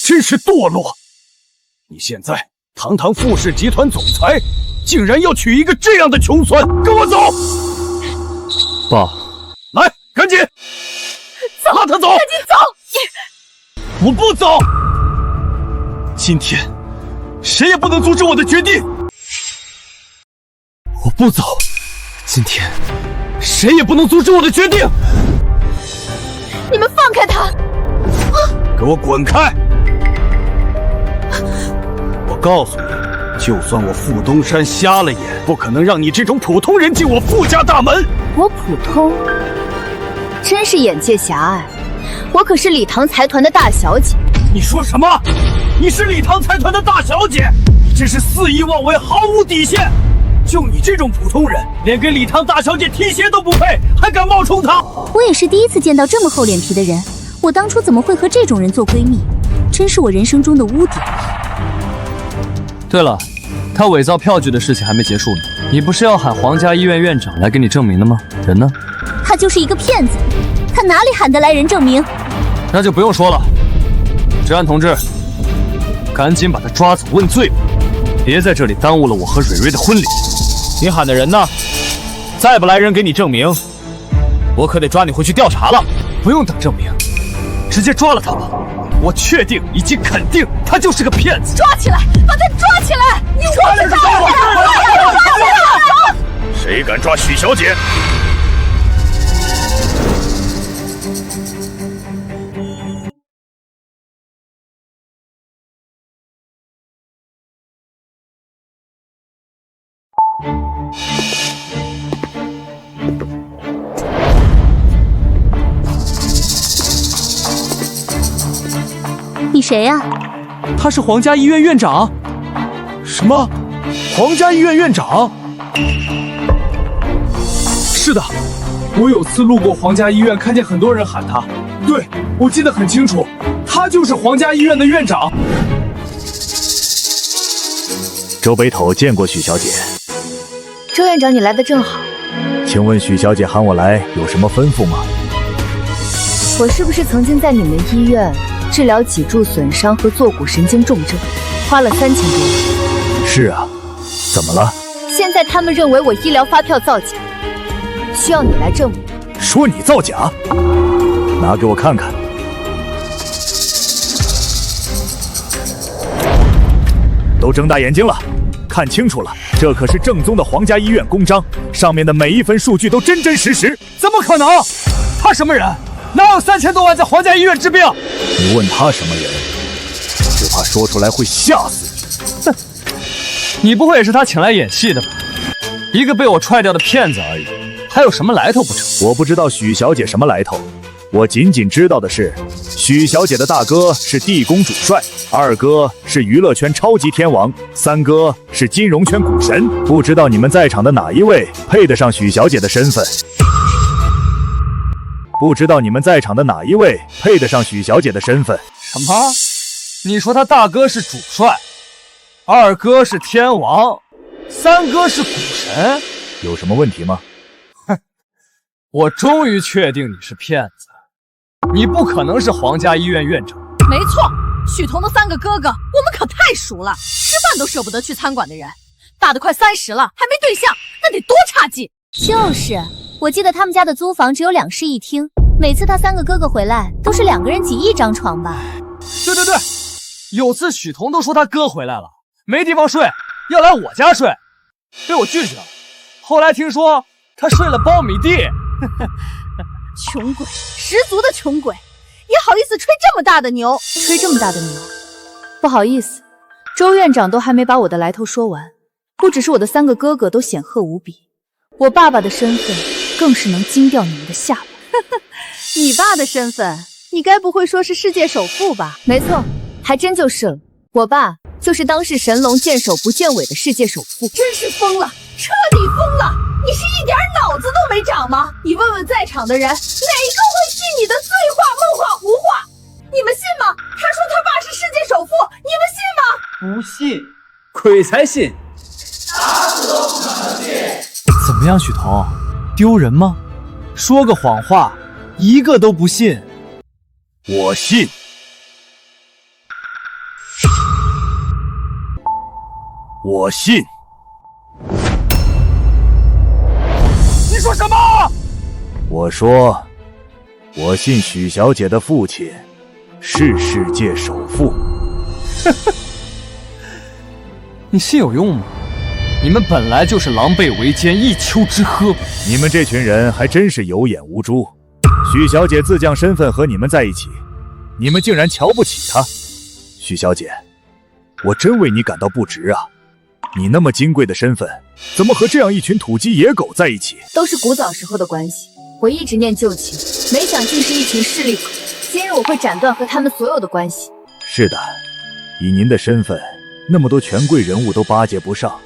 真是堕落！你现在堂堂傅氏集团总裁，竟然要娶一个这样的穷酸，跟我走！爸，来，赶紧！拉他走！赶紧走！我不走！今天谁也不能阻止我的决定！我不走！今天谁也不能阻止我的决定！你们放开他！给我滚开！我告诉你，就算我傅东山瞎了眼，不可能让你这种普通人进我傅家大门。我普通，真是眼界狭隘。我可是礼堂财团的大小姐。你说什么？你是礼堂财团的大小姐？你真是肆意妄为，毫无底线！就你这种普通人，连给礼堂大小姐提鞋都不配，还敢冒充她？我也是第一次见到这么厚脸皮的人。我当初怎么会和这种人做闺蜜？真是我人生中的污点。对了，他伪造票据的事情还没结束呢，你不是要喊皇家医院院长来给你证明的吗？人呢？他就是一个骗子，他哪里喊得来人证明？那就不用说了，治安同志，赶紧把他抓走问罪吧，别在这里耽误了我和蕊蕊的婚礼。你喊的人呢？再不来人给你证明，我可得抓你回去调查了。不用等证明，直接抓了他吧。我确定以及肯定，他就是个骗子。抓起来，把他抓起来！你我是抓起来！抓起来！谁敢抓许小姐？你谁呀？他是皇家医院院长。什么？皇家医院院长？是的，我有次路过皇家医院，看见很多人喊他。对，我记得很清楚，他就是皇家医院的院长。周北斗见过许小姐。周院长，你来的正好。请问许小姐喊我来有什么吩咐吗？我是不是曾经在你们医院治疗脊柱损伤和坐骨神经重症，花了3000多万？是啊，怎么了？现在他们认为我医疗发票造假，需要你来证明。说你造假？拿给我看看。都睁大眼睛了，看清楚了，这可是正宗的皇家医院公章，上面的每一分数据都真真实实。怎么可能？他什么人？哪有3000多万在皇家医院治病？你问他什么人，只怕说出来会吓死你。哼，你不会也是他请来演戏的吧？一个被我踹掉的骗子而已，还有什么来头不成？我不知道许小姐什么来头，我仅仅知道的是，许小姐的大哥是地宫主帅，二哥是娱乐圈超级天王，三哥是金融圈股神。不知道你们在场的哪一位配得上许小姐的身份？不知道你们在场的哪一位配得上许小姐的身份？什么？你说他大哥是主帅，二哥是天王，三哥是股神？有什么问题吗？哼，我终于确定你是骗子，你不可能是皇家医院院长。没错，许彤的3个哥哥，我们可太熟了，吃饭都舍不得去餐馆的人，大的快30了，还没对象，那得多差劲！就是，我记得他们家的租房只有2室1厅，每次他3个哥哥回来，都是2个人挤一张床吧？对对对，有次许彤都说他哥回来了，没地方睡，要来我家睡，被我拒绝了。后来听说他睡了苞米地。穷鬼，十足的穷鬼，也好意思吹这么大的牛？吹这么大的牛？不好意思，周院长都还没把我的来头说完。不只是我的3个哥哥都显赫无比，我爸爸的身份更是能惊掉你们的下巴。你爸的身份，你该不会说是世界首富吧？没错，还真就是了。我爸就是当世神龙见首不见尾的世界首富。真是疯了，彻底疯了！你是一点脑子都没长吗？你问问在场的人，哪个会信你的醉话、梦话、胡话？你们信吗？他说他爸是世界首富，你们信吗？不信，鬼才信。打死都不可能信。怎么样，许彤？丢人吗？说个谎话，一个都不信。我信。我信。你说什么？我说，我信许小姐的父亲是世界首富。你信有用吗？你们本来就是狼狈为奸，一丘之貉。你们这群人还真是有眼无珠。许小姐自降身份和你们在一起，你们竟然瞧不起她。许小姐，我真为你感到不值啊！你那么金贵的身份，怎么和这样一群土鸡野狗在一起？都是古早时候的关系，我一直念旧情，没想竟是一群势利鬼。今日我会斩断和他们所有的关系。是的，以您的身份，那么多权贵人物都巴结不上，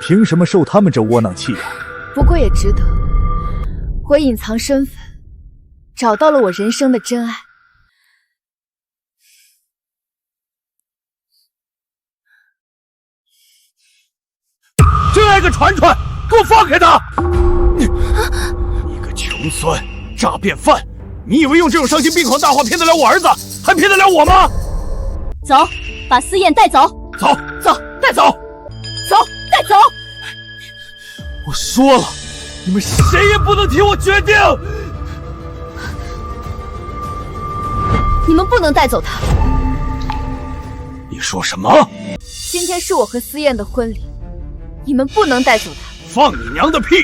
凭什么受他们这窝囊气啊？不过也值得，我隐藏身份，找到了我人生的真爱。就爱个传传，给我放开他！你个穷酸诈骗犯，你以为用这种丧心病狂大话骗得了我儿子，还骗得了我吗？走，把思燕带走。走，带走，走，带走！我说了，你们谁也不能替我决定。你们不能带走他，说什么？今天是我和思燕的婚礼，你们不能带走她。放你娘的屁！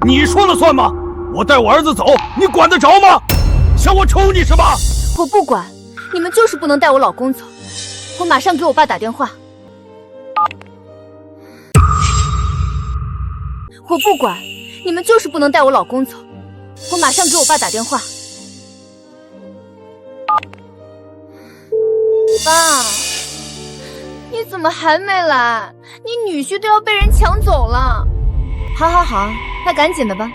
你说了算吗？我带我儿子走，你管得着吗？想我抽你是吧？我不管，你们就是不能带我老公走。我马上给我爸打电话。我不管，你们就是不能带我老公走。我马上给我爸打电话。爸，你怎么还没来？你女婿都要被人抢走了。好好好，那赶紧的吧。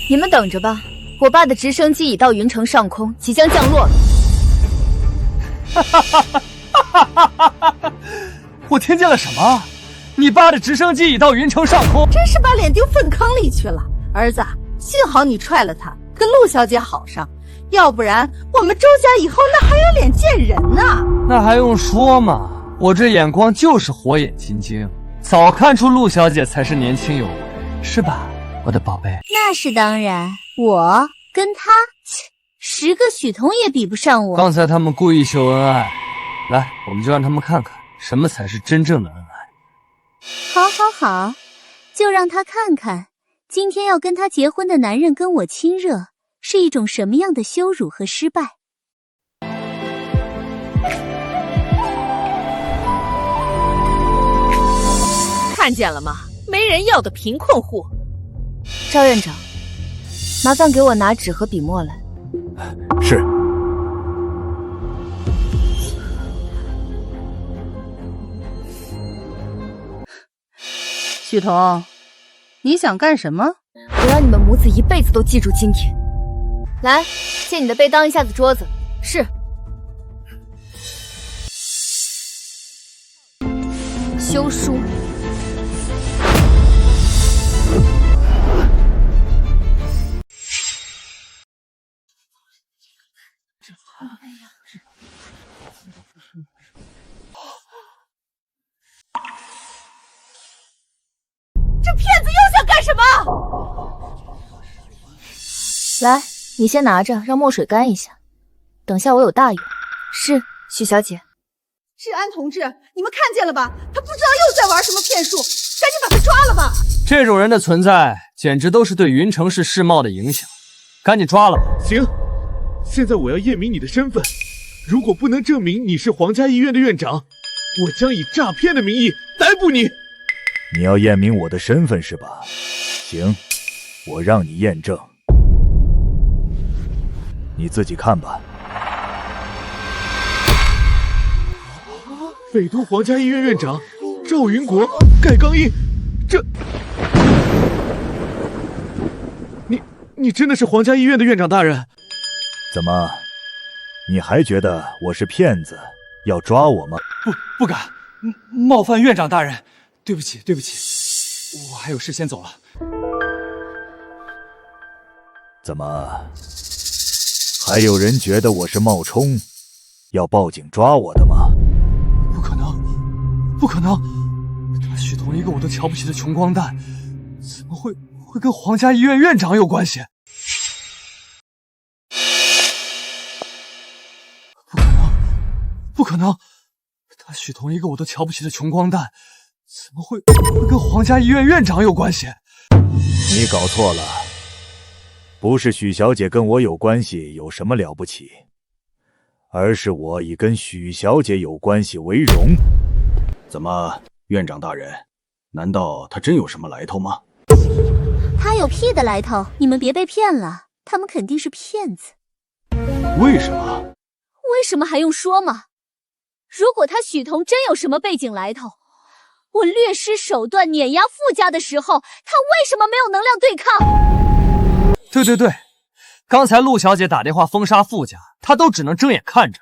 你们等着吧，我爸的直升机已到云城上空，即将降落。我听见了什么？你爸的直升机已到云城上空，真是把脸丢粪坑里去了。儿子，幸好你踹了他，跟陆小姐好上，要不然我们周家以后那还有脸见人呢。那还用说吗？我这眼光就是火眼金睛，早看出陆小姐才是年轻有为，是吧，我的宝贝？那是当然，我跟他10个许彤也比不上我。刚才他们故意秀恩爱，来，我们就让他们看看什么才是真正的恩爱。好好好，就让他看看，今天要跟他结婚的男人跟我亲热，是一种什么样的羞辱和失败。看见了吗？没人要的贫困户。赵院长，麻烦给我拿纸和笔墨来。是。许彤，你想干什么？我要你们母子一辈子都记住今天。来，借你的杯当一下子桌子。是。休书。这骗子又想干什么？来，你先拿着，让墨水干一下。等下我有大用。是，许小姐。治安同志，你们看见了吧？他不知道又在玩什么骗术，赶紧把他抓了吧！这种人的存在，简直都是对云城市世贸的影响，赶紧抓了吧！行，现在我要验明你的身份，如果不能证明你是皇家医院的院长，我将以诈骗的名义逮捕你。你要验明我的身份是吧？行，我让你验证，你自己看吧。北都皇家医院院长赵云国、盖刚印，这，你真的是皇家医院的院长大人？怎么，你还觉得我是骗子，要抓我吗？不敢，冒犯院长大人，对不起，对不起，我还有事先走了。怎么，还有人觉得我是冒充，要报警抓我的吗？不可能！他许彤一个我都瞧不起的穷光蛋，怎么会跟皇家医院院长有关系？不可能！他许彤一个我都瞧不起的穷光蛋，怎么会跟皇家医院院长有关系？你搞错了，不是许小姐跟我有关系有什么了不起，而是我以跟许小姐有关系为荣。怎么，院长大人，难道他真有什么来头吗？他有屁的来头，你们别被骗了，他们肯定是骗子。为什么？为什么还用说吗？如果他许彤真有什么背景来头，我略施手段碾压傅家的时候，他为什么没有能量对抗？对，刚才陆小姐打电话封杀傅家，他都只能睁眼看着。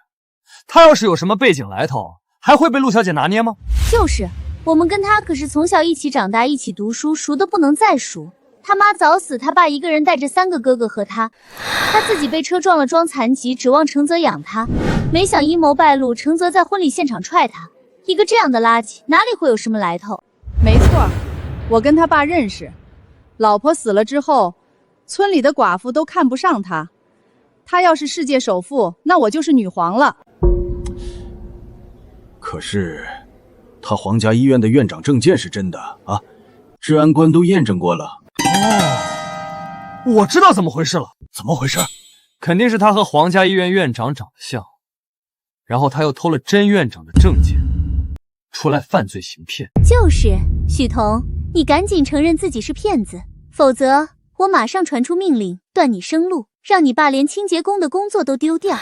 他要是有什么背景来头，还会被陆小姐拿捏吗？就是，我们跟他可是从小一起长大，一起读书，熟的不能再熟。他妈早死，他爸一个人带着3个哥哥和他自己被车撞了，装残疾，指望程泽养他。没想阴谋败露，程泽在婚礼现场踹他。一个这样的垃圾，哪里会有什么来头？没错，我跟他爸认识，老婆死了之后，村里的寡妇都看不上他，她要是世界首富，那我就是女皇了。可是，他皇家医院的院长证件是真的啊，治安官都验证过了。哦，我知道怎么回事了。怎么回事？肯定是他和皇家医院院长长得像，然后他又偷了真院长的证件，出来犯罪行骗。就是许彤，你赶紧承认自己是骗子，否则我马上传出命令，断你生路，让你爸连清洁工的工作都丢掉。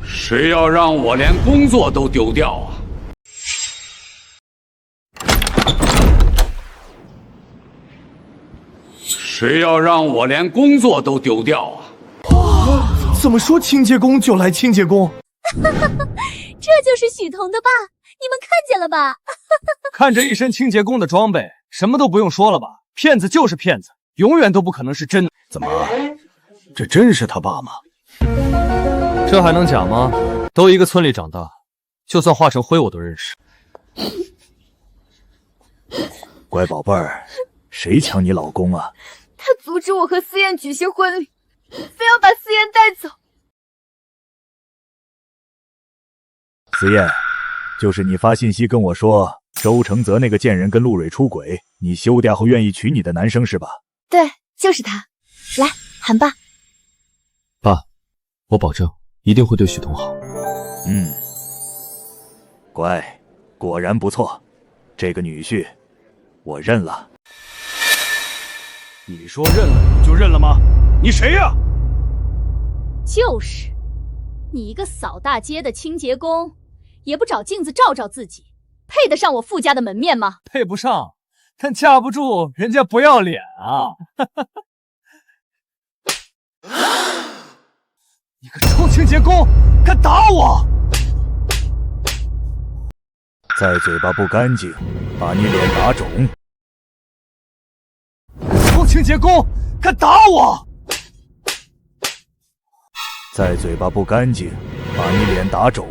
谁要让我连工作都丢掉啊？谁要让我连工作都丢掉啊？怎么说清洁工就来清洁工？这就是许彤的爸，你们看见了吧？看着一身清洁工的装备，什么都不用说了吧？骗子就是骗子，永远都不可能是真的。怎么，这真是他爸吗？这还能假吗？都一个村里长大，就算化成灰我都认识。乖宝贝儿，谁抢你老公啊？他阻止我和思燕举行婚礼，非要把思燕带走。思燕，就是你发信息跟我说周承泽那个贱人跟陆蕊出轨，你休掉后愿意娶你的男生是吧？对，就是他。来，喊爸。爸，我保证一定会对许彤好。乖，果然不错，这个女婿我认了。你说认了就认了吗？你谁呀？就是，你一个扫大街的清洁工，也不找镜子照照自己，配得上我傅家的门面吗？配不上，但架不住人家不要脸啊！你个臭清洁工，敢打我！再嘴巴不干净，把你脸打肿。臭清洁工，敢打我！再嘴巴不干净，把你脸打肿。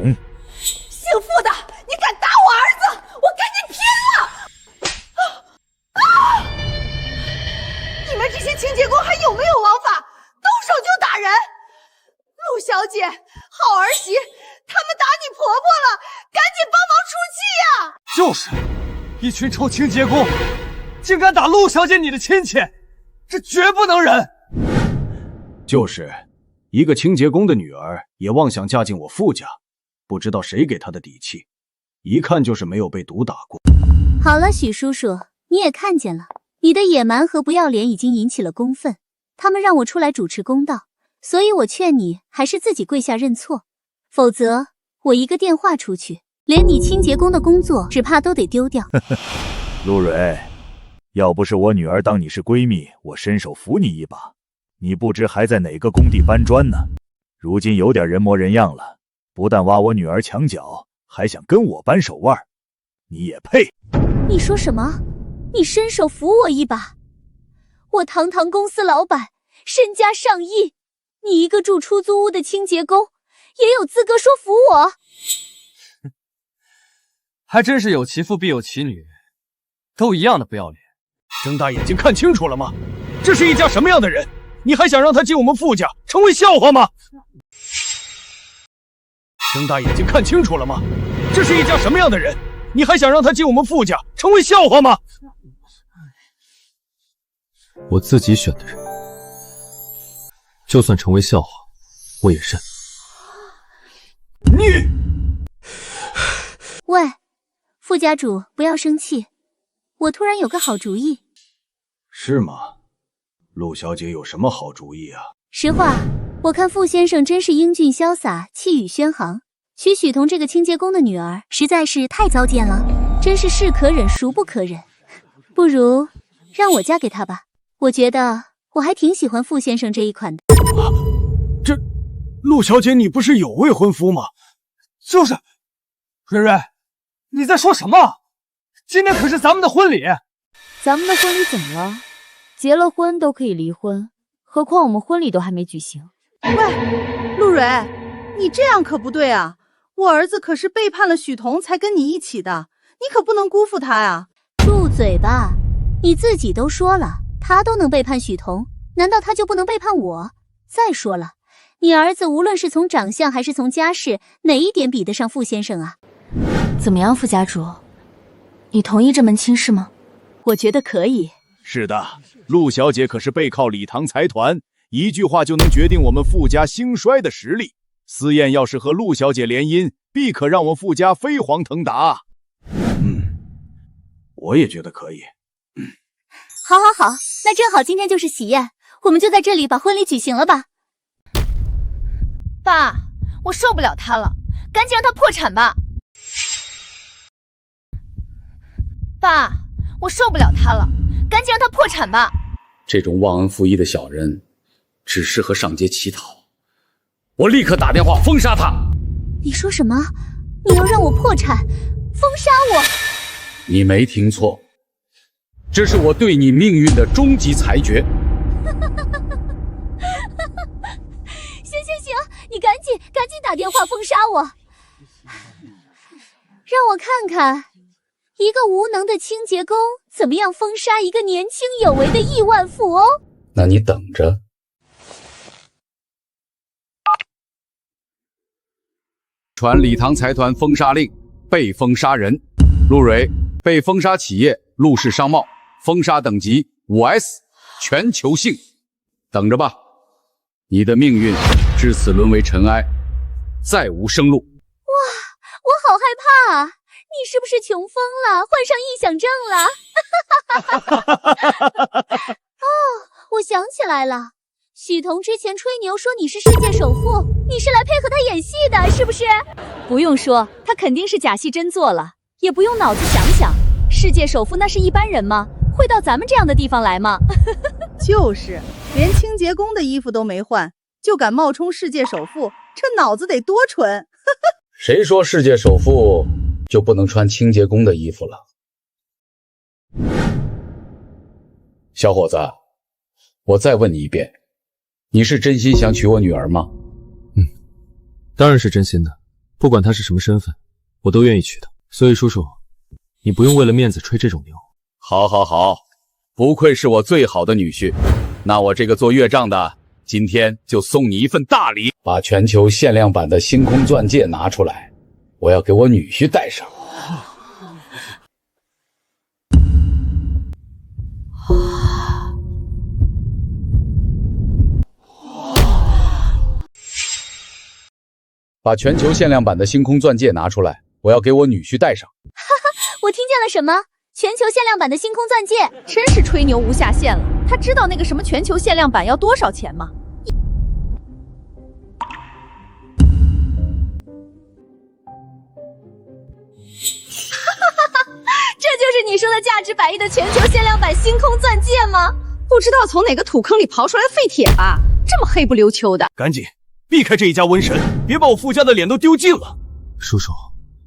姓傅的，你敢打我儿子，我跟你拼了！你们这些清洁工还有没有王法？动手就打人！陆小姐，好儿媳，他们打你婆婆了，赶紧帮忙出气呀！就是，一群臭清洁工，竟敢打陆小姐你的亲戚，这绝不能忍！就是，一个清洁工的女儿也妄想嫁进我傅家，不知道谁给她的底气，一看就是没有被毒打过。好了，许叔叔，你也看见了，你的野蛮和不要脸已经引起了公愤，他们让我出来主持公道。所以我劝你还是自己跪下认错，否则我一个电话出去，连你清洁工的工作只怕都得丢掉。陆蕊，要不是我女儿当你是闺蜜，我伸手扶你一把，你不知还在哪个工地搬砖呢。如今有点人模人样了，不但挖我女儿墙角，还想跟我扳手腕，你也配？你说什么？你伸手扶我一把？我堂堂公司老板，身家上亿，你一个住出租屋的清洁工，也有资格说服我？还真是有其父必有其女，都一样的不要脸。睁大眼睛看清楚了吗？这是一家什么样的人？你还想让他进我们傅家，成为笑话吗？睁大眼睛看清楚了吗？这是一家什么样的人？你还想让他进我们傅家，成为笑话吗？我自己选的人，就算成为笑话，我也认。你，喂，傅家主，不要生气，我突然有个好主意。是吗？陆小姐有什么好主意啊？实话，我看傅先生真是英俊潇洒，气宇轩昂，娶许彤这个清洁工的女儿实在是太糟践了，真是是可忍孰不可忍。不如让我嫁给他吧，我觉得我还挺喜欢傅先生这一款的。这，陆小姐，你不是有未婚夫吗？就是，蕊蕊，你在说什么？今天可是咱们的婚礼。咱们的婚礼怎么了？结了婚都可以离婚，何况我们婚礼都还没举行。喂，陆蕊，你这样可不对啊！我儿子可是背叛了许彤才跟你一起的，你可不能辜负他呀！住嘴吧！你自己都说了，他都能背叛许彤，难道他就不能背叛我？再说了，你儿子无论是从长相还是从家世，哪一点比得上傅先生啊？怎么样，傅家主，你同意这门亲事吗？我觉得可以。是的，陆小姐可是背靠礼堂财团，一句话就能决定我们傅家兴衰的实力。思燕要是和陆小姐联姻，必可让我傅家飞黄腾达。我也觉得可以。好，那正好今天就是喜宴，我们就在这里把婚礼举行了吧。爸，我受不了他了，赶紧让他破产吧。爸，我受不了他了，赶紧让他破产吧。这种忘恩负义的小人，只适合上街乞讨。我立刻打电话封杀他。你说什么？你要让我破产，封杀我？你没听错，这是我对你命运的终极裁决。行，你赶紧打电话封杀我，让我看看一个无能的清洁工怎么样封杀一个年轻有为的亿万富翁。那你等着。传礼堂财团封杀令，被封杀人陆蕊，被封杀企业陆氏商贸，封杀等级5S， 全球性。等着吧，你的命运至此沦为尘埃，再无生路。哇，我好害怕啊！你是不是穷疯了，患上臆想症了？哦，我想起来了，许彤之前吹牛说你是世界首富，你是来配合他演戏的，是不是？不用说，他肯定是假戏真做了，也不用脑子想想，世界首富那是一般人吗？会到咱们这样的地方来吗？就是，连清洁工的衣服都没换，就敢冒充世界首富，这脑子得多蠢！谁说世界首富就不能穿清洁工的衣服了？小伙子，我再问你一遍，你是真心想娶我女儿吗？当然是真心的，不管她是什么身份，我都愿意娶她。所以叔叔，你不用为了面子吹这种牛。好，不愧是我最好的女婿。那我这个做岳丈的，今天就送你一份大礼，把全球限量版的星空钻戒拿出来，我要给我女婿戴上。把全球限量版的星空钻戒拿出来，我要给我女婿戴上。我听见了什么？全球限量版的星空钻戒，真是吹牛无下限了。他知道那个什么全球限量版要多少钱吗？这就是你说的价值100亿的全球限量版星空钻戒吗？不知道从哪个土坑里刨出来的废铁吧？这么黑不溜秋的，赶紧避开这一家瘟神，别把我傅家的脸都丢尽了。叔叔，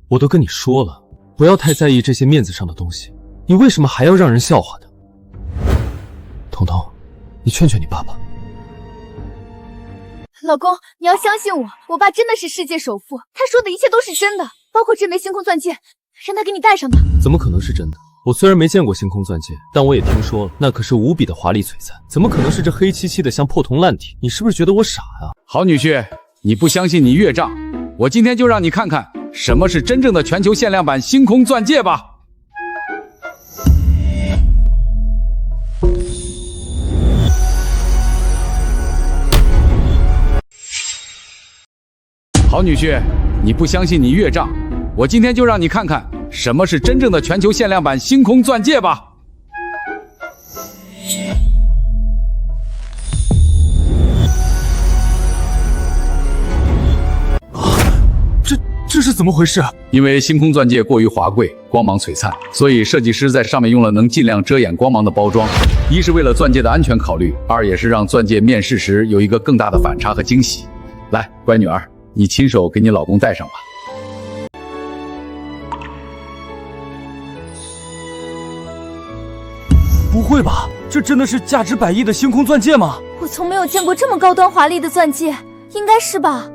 我都跟你说了，不要太在意这些面子上的东西，你为什么还要让人笑话的？彤彤，你劝劝你爸爸。老公，你要相信我，我爸真的是世界首富，他说的一切都是真的，包括这枚星空钻戒，让他给你戴上吧。怎么可能是真的？我虽然没见过星空钻戒，但我也听说了，那可是无比的华丽璀璨，怎么可能是这黑漆漆的像破铜烂铁？你是不是觉得我傻啊？好女婿，你不相信你岳丈，我今天就让你看看什么是真正的全球限量版星空钻戒吧。好女婿，你不相信你岳丈，我今天就让你看看什么是真正的全球限量版星空钻戒吧。这是怎么回事？因为星空钻戒过于华贵，光芒璀璨，所以设计师在上面用了能尽量遮掩光芒的包装。一是为了钻戒的安全考虑，二也是让钻戒面试时有一个更大的反差和惊喜。来，乖女儿，你亲手给你老公戴上吧。不会吧？这真的是价值100亿的星空钻戒吗？我从没有见过这么高端华丽的钻戒，应该是吧？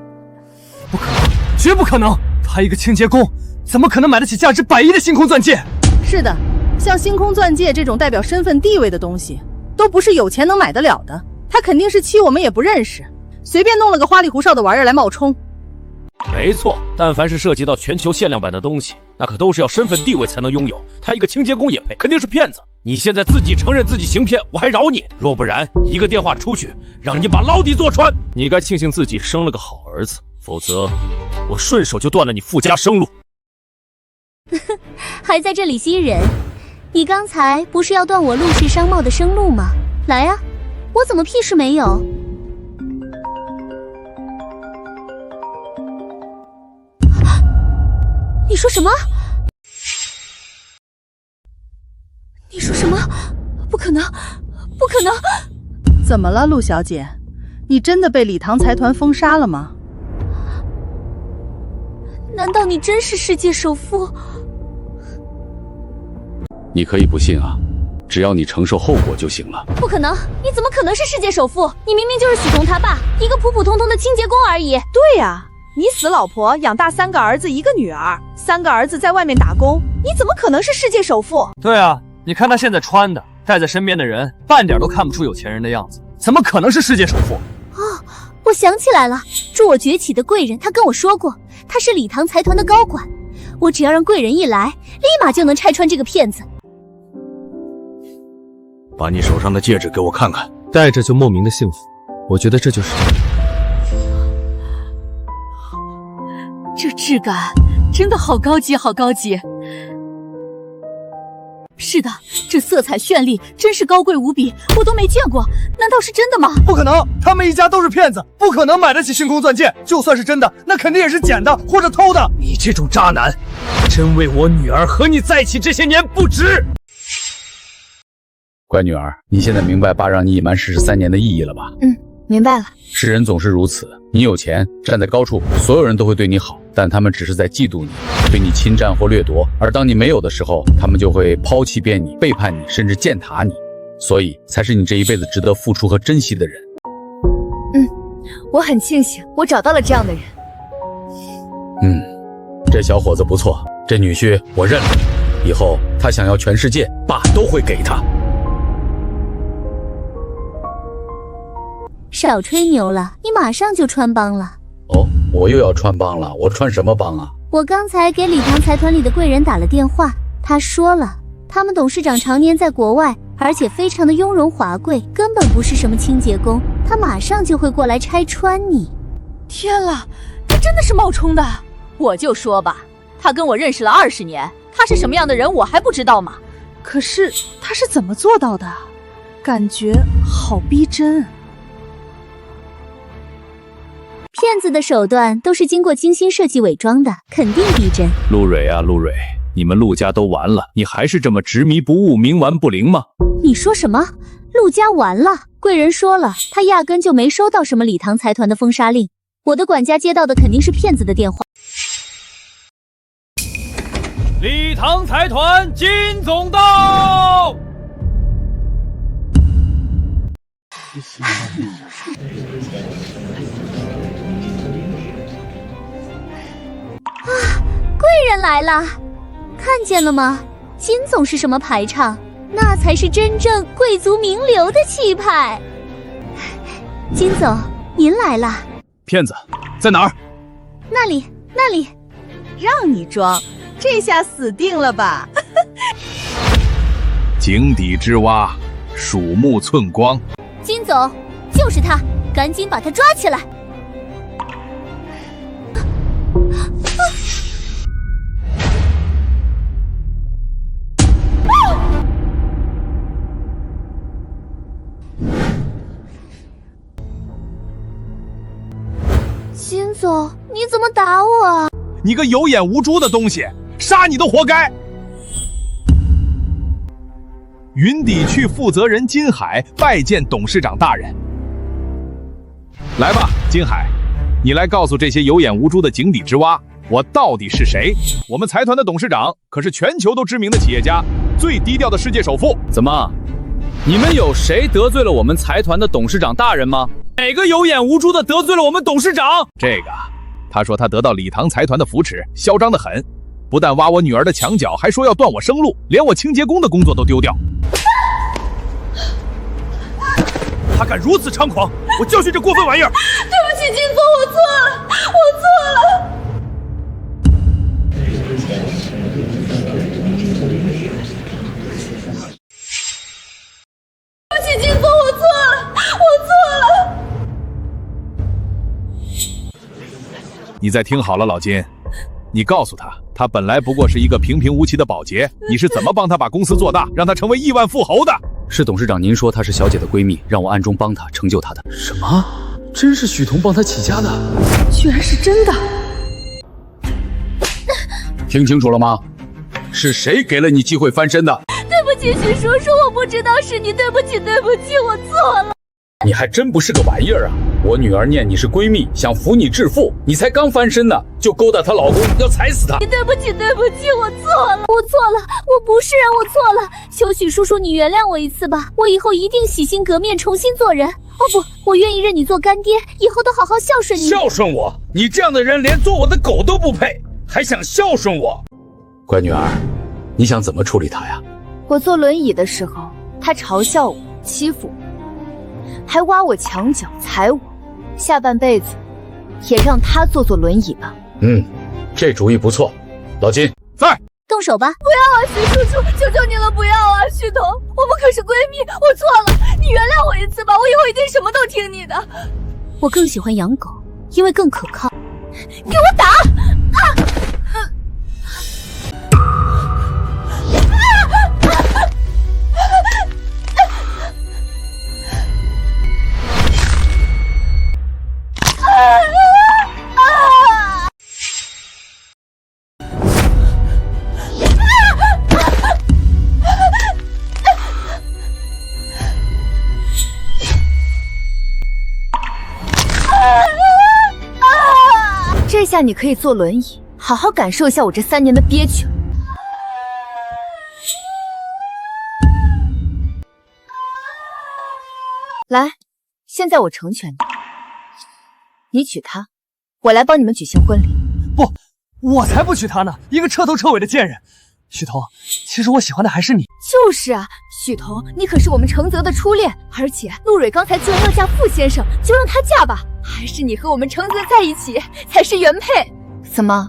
不可能，绝不可能！他一个清洁工，怎么可能买得起价值100亿的星空钻戒？是的，像星空钻戒这种代表身份地位的东西，都不是有钱能买得了的。他肯定是欺我们也不认识，随便弄了个花里胡哨的玩意儿来冒充。没错，但凡是涉及到全球限量版的东西，那可都是要身份地位才能拥有。他一个清洁工也配，肯定是骗子。你现在自己承认自己行骗，我还饶你；若不然，一个电话出去，让你把牢底坐穿。你该庆幸自己生了个好儿子，否则我顺手就断了你傅家生路。还在这里吸人？你刚才不是要断我陆氏商贸的生路吗？来啊，我怎么屁事没有？你说什么？你说什么？不可能，不可能！怎么了，陆小姐？你真的被礼堂财团封杀了吗？难道你真是世界首富？你可以不信啊，只要你承受后果就行了。不可能！你怎么可能是世界首富？你明明就是许彤他爸，一个普普通通的清洁工而已。对呀，你死老婆养大3个儿子1个女儿，3个儿子在外面打工，你怎么可能是世界首富？对啊，你看他现在穿的，带在身边的人，半点都看不出有钱人的样子，怎么可能是世界首富？哦，我想起来了，助我崛起的贵人，他跟我说过，他是礼堂财团的高管，我只要让贵人一来，立马就能拆穿这个骗子。把你手上的戒指给我看看，戴着就莫名的幸福，我觉得这就是真的。这质感真的好高级，好高级。是的，这色彩绚丽，真是高贵无比，我都没见过，难道是真的吗？不可能，他们一家都是骗子，不可能买得起星空钻戒，就算是真的，那肯定也是捡的或者偷的。你这种渣男，真为我女儿和你在一起这些年不值。乖女儿，你现在明白爸让你隐瞒事实3年的意义了吧？明白了。世人总是如此，你有钱，站在高处，所有人都会对你好，但他们只是在嫉妒你，对你侵占或掠夺。而当你没有的时候，他们就会抛弃便你，背叛你，甚至践踏你。所以，才是你这一辈子值得付出和珍惜的人。我很庆幸我找到了这样的人。这小伙子不错，这女婿我认了，以后他想要全世界，爸都会给他。少吹牛了，你马上就穿帮了。哦，我又要穿帮了，我穿什么帮啊？我刚才给礼堂财团里的贵人打了电话，他说了，他们董事长常年在国外，而且非常的雍容华贵，根本不是什么清洁工，他马上就会过来拆穿你。天了，他真的是冒充的！我就说吧，他跟我认识了20年，他是什么样的人我还不知道吗？可是他是怎么做到的？感觉好逼真。骗子的手段都是经过精心设计伪装的，肯定逼真。陆蕊啊，陆蕊，你们陆家都完了，你还是这么执迷不悟、冥顽不灵吗？你说什么？陆家完了？贵人说了，他压根就没收到什么礼堂财团的封杀令。我的管家接到的肯定是骗子的电话。礼堂财团金总到！贵人来了，看见了吗？金总是什么排场？那才是真正贵族名流的气派。金总，您来了。骗子在哪儿？那里，那里。让你装，这下死定了吧？井底之蛙，鼠目寸光。金总，就是他，赶紧把他抓起来。金总，你怎么打我啊？你个有眼无珠的东西，杀你都活该！云底区负责人金海拜见董事长大人。来吧，金海，你来告诉这些有眼无珠的井底之蛙，我到底是谁？我们财团的董事长可是全球都知名的企业家，最低调的世界首富。怎么，你们有谁得罪了我们财团的董事长大人吗？哪个有眼无珠的得罪了我们董事长？这个，他说他得到礼堂财团的扶持，嚣张得很，不但挖我女儿的墙角，还说要断我生路，连我清洁工的工作都丢掉。他敢如此猖狂，我教训这过分玩意儿！对不起，金总，我错了，我错了。对不起，金总，我错了，我错了。你再听好了，老金，你告诉他，他本来不过是一个平平无奇的保洁，你是怎么帮他把公司做大，让他成为亿万富豪的？是董事长您说她是小姐的闺蜜，让我暗中帮她成就她的。什么？真是许彤帮她起家的？居然是真的！听清楚了吗？是谁给了你机会翻身的？对不起，许叔叔，我不知道是你，对不起，对不起，我错了。你还真不是个玩意儿啊！我女儿念你是闺蜜，想扶你致富，你才刚翻身呢，就勾搭她老公，要踩死她！对不起，对不起，我错了，我错了，我不是人，我错了。求许叔叔，你原谅我一次吧，我以后一定洗心革面，重新做人。哦不，我愿意认你做干爹，以后都好好孝顺你。孝顺我？你这样的人连做我的狗都不配，还想孝顺我？乖女儿，你想怎么处理他呀？我坐轮椅的时候，他嘲笑我、欺负我，还挖我墙角、踩我。下半辈子也让他坐轮椅吧。这主意不错。老金在，动手吧！不要啊，许叔叔，求求你了，不要啊！许彤，我们可是闺蜜，我错了，你原谅我一次吧，我以后一定什么都听你的。我更喜欢养狗，因为更可靠。给我打！这下你可以坐轮椅，好好感受一下我这3年的憋屈。来，现在我成全你，你娶她，我来帮你们举行婚礼。不，我才不娶她呢，一个彻头彻尾的贱人。许彤，其实我喜欢的还是你。就是啊，许彤，你可是我们程泽的初恋，而且陆蕊刚才居然要嫁傅先生，就让她嫁吧，还是你和我们程泽在一起才是原配。怎么，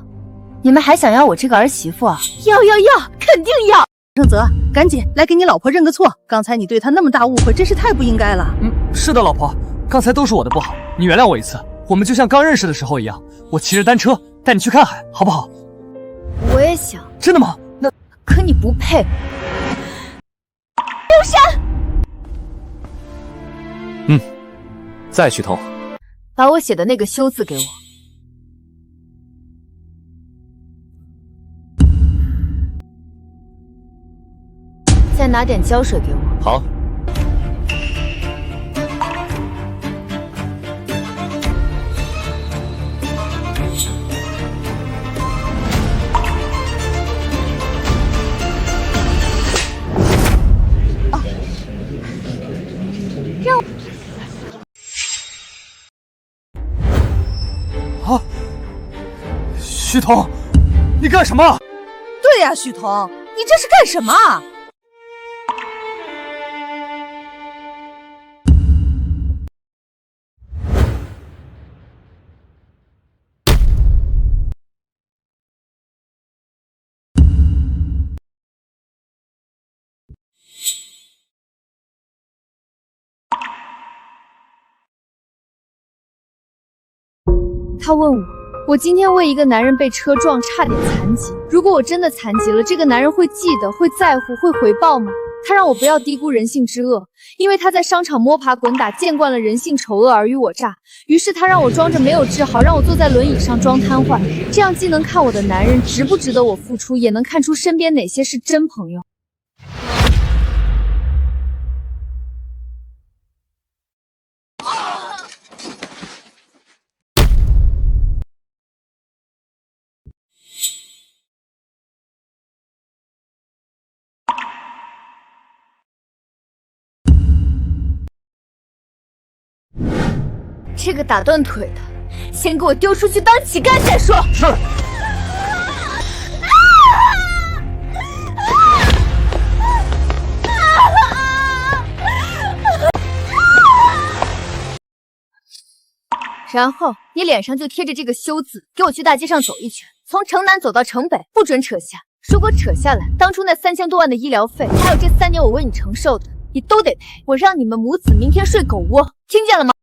你们还想要我这个儿媳妇啊？要，肯定要！程泽，赶紧来给你老婆认个错，刚才你对她那么大误会，真是太不应该了。是的，老婆，刚才都是我的不好，你原谅我一次，我们就像刚认识的时候一样，我骑着单车带你去看海，好不好？我也想。真的吗？那可你不配。刘山，在许彤，把我写的那个休字给我。再拿点胶水给我。好。啊！许彤，你干什么？对呀，许彤，你这是干什么？他问我今天为一个男人被车撞，差点残疾。如果我真的残疾了，这个男人会记得、会在乎、会回报吗？他让我不要低估人性之恶，因为他在商场摸爬滚打，见惯了人性丑恶尔虞我诈。于是他让我装着没有治好，让我坐在轮椅上装瘫痪，这样既能看我的男人值不值得我付出，也能看出身边哪些是真朋友。这个打断腿的，先给我丢出去当乞丐再说。是。然后你脸上就贴着这个休字，给我去大街上走一圈，从城南走到城北，不准扯下。如果扯下来，当初那3000多万的医疗费，还有这3年我为你承受的，你都得赔。我让你们母子明天睡狗窝，听见了吗？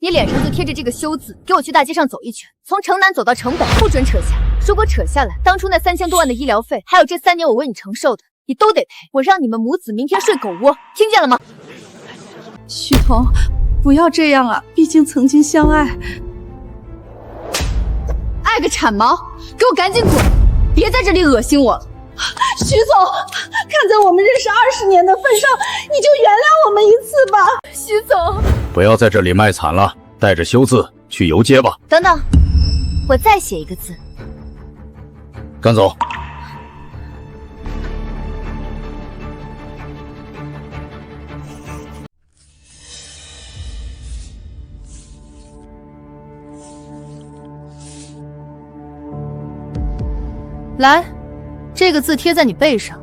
你脸上就贴着这个休字，给我去大街上走一圈，从城南走到城北，不准扯下。如果扯下来，当初那3000多万的医疗费，还有这3年我为你承受的，你都得赔。我让你们母子明天睡狗窝，听见了吗？许彤，不要这样啊，毕竟曾经相爱。爱个铲毛，给我赶紧滚，别在这里恶心我了。徐总，看在我们认识20年的份上，你就原谅我们一次吧。徐总，不要在这里卖惨了，带着休字去游街吧。等等，我再写一个字。赶走。来，这个字贴在你背上。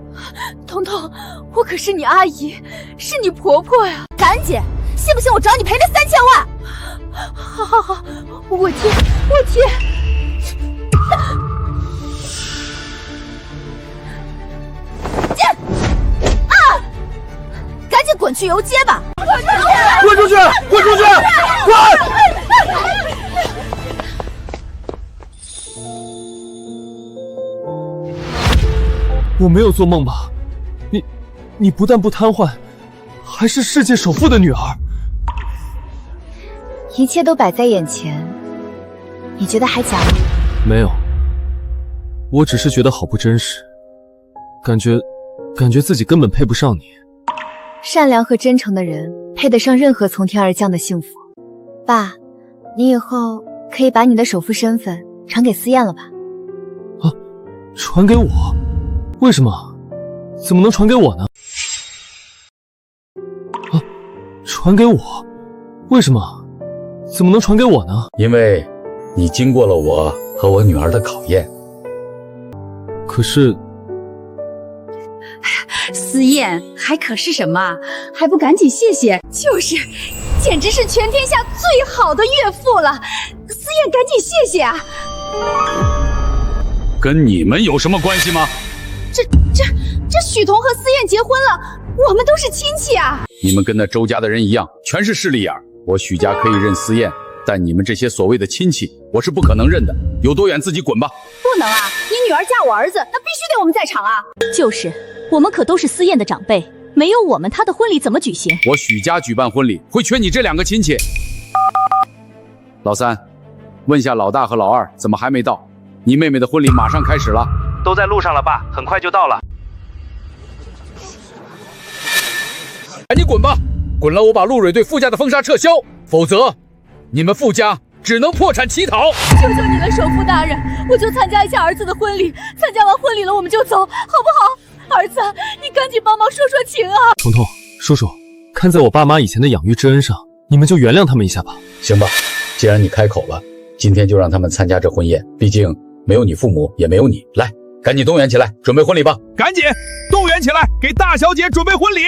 彤彤，我可是你阿姨，是你婆婆呀！赶紧，信不信我找你赔那3000万？好好好，我贴，我贴。赶紧滚去游街吧！滚出去！滚出去！滚！我没有做梦吧？你不但不瘫痪，还是世界首富的女儿。一切都摆在眼前，你觉得还假吗？没有，我只是觉得好不真实，感觉自己根本配不上你。善良和真诚的人配得上任何从天而降的幸福。爸，你以后可以把你的首富身份传给思燕了吧？啊，传给我？为什么？怎么能传给我呢？啊，传给我？为什么？怎么能传给我呢？因为你经过了我和我女儿的考验。可是，思燕还可是什么？还不赶紧谢谢？就是，简直是全天下最好的岳父了。思燕，赶紧谢谢啊！跟你们有什么关系吗？这许彤和思燕结婚了，我们都是亲戚啊！你们跟那周家的人一样，全是势利眼。我许家可以认思燕，但你们这些所谓的亲戚，我是不可能认的。有多远自己滚吧！不能啊！你女儿嫁我儿子，那必须得我们在场啊！就是，我们可都是思燕的长辈，没有我们，她的婚礼怎么举行？我许家举办婚礼，会缺你这2个亲戚？老三，问下老大和老二怎么还没到？你妹妹的婚礼马上开始了。都在路上了，爸，很快就到了。赶紧滚吧！滚了，我把陆蕊对傅家的封杀撤销，否则你们傅家只能破产乞讨。求求你了，首富大人，我就参加一下儿子的婚礼，参加完婚礼了我们就走，好不好？儿子，你赶紧帮忙说说情啊！彤彤，叔叔，看在我爸妈以前的养育之恩上，你们就原谅他们一下吧。行吧，既然你开口了，今天就让他们参加这婚宴，毕竟没有你父母，也没有你。来，赶紧动员起来，准备婚礼吧！赶紧动员起来，给大小姐准备婚礼！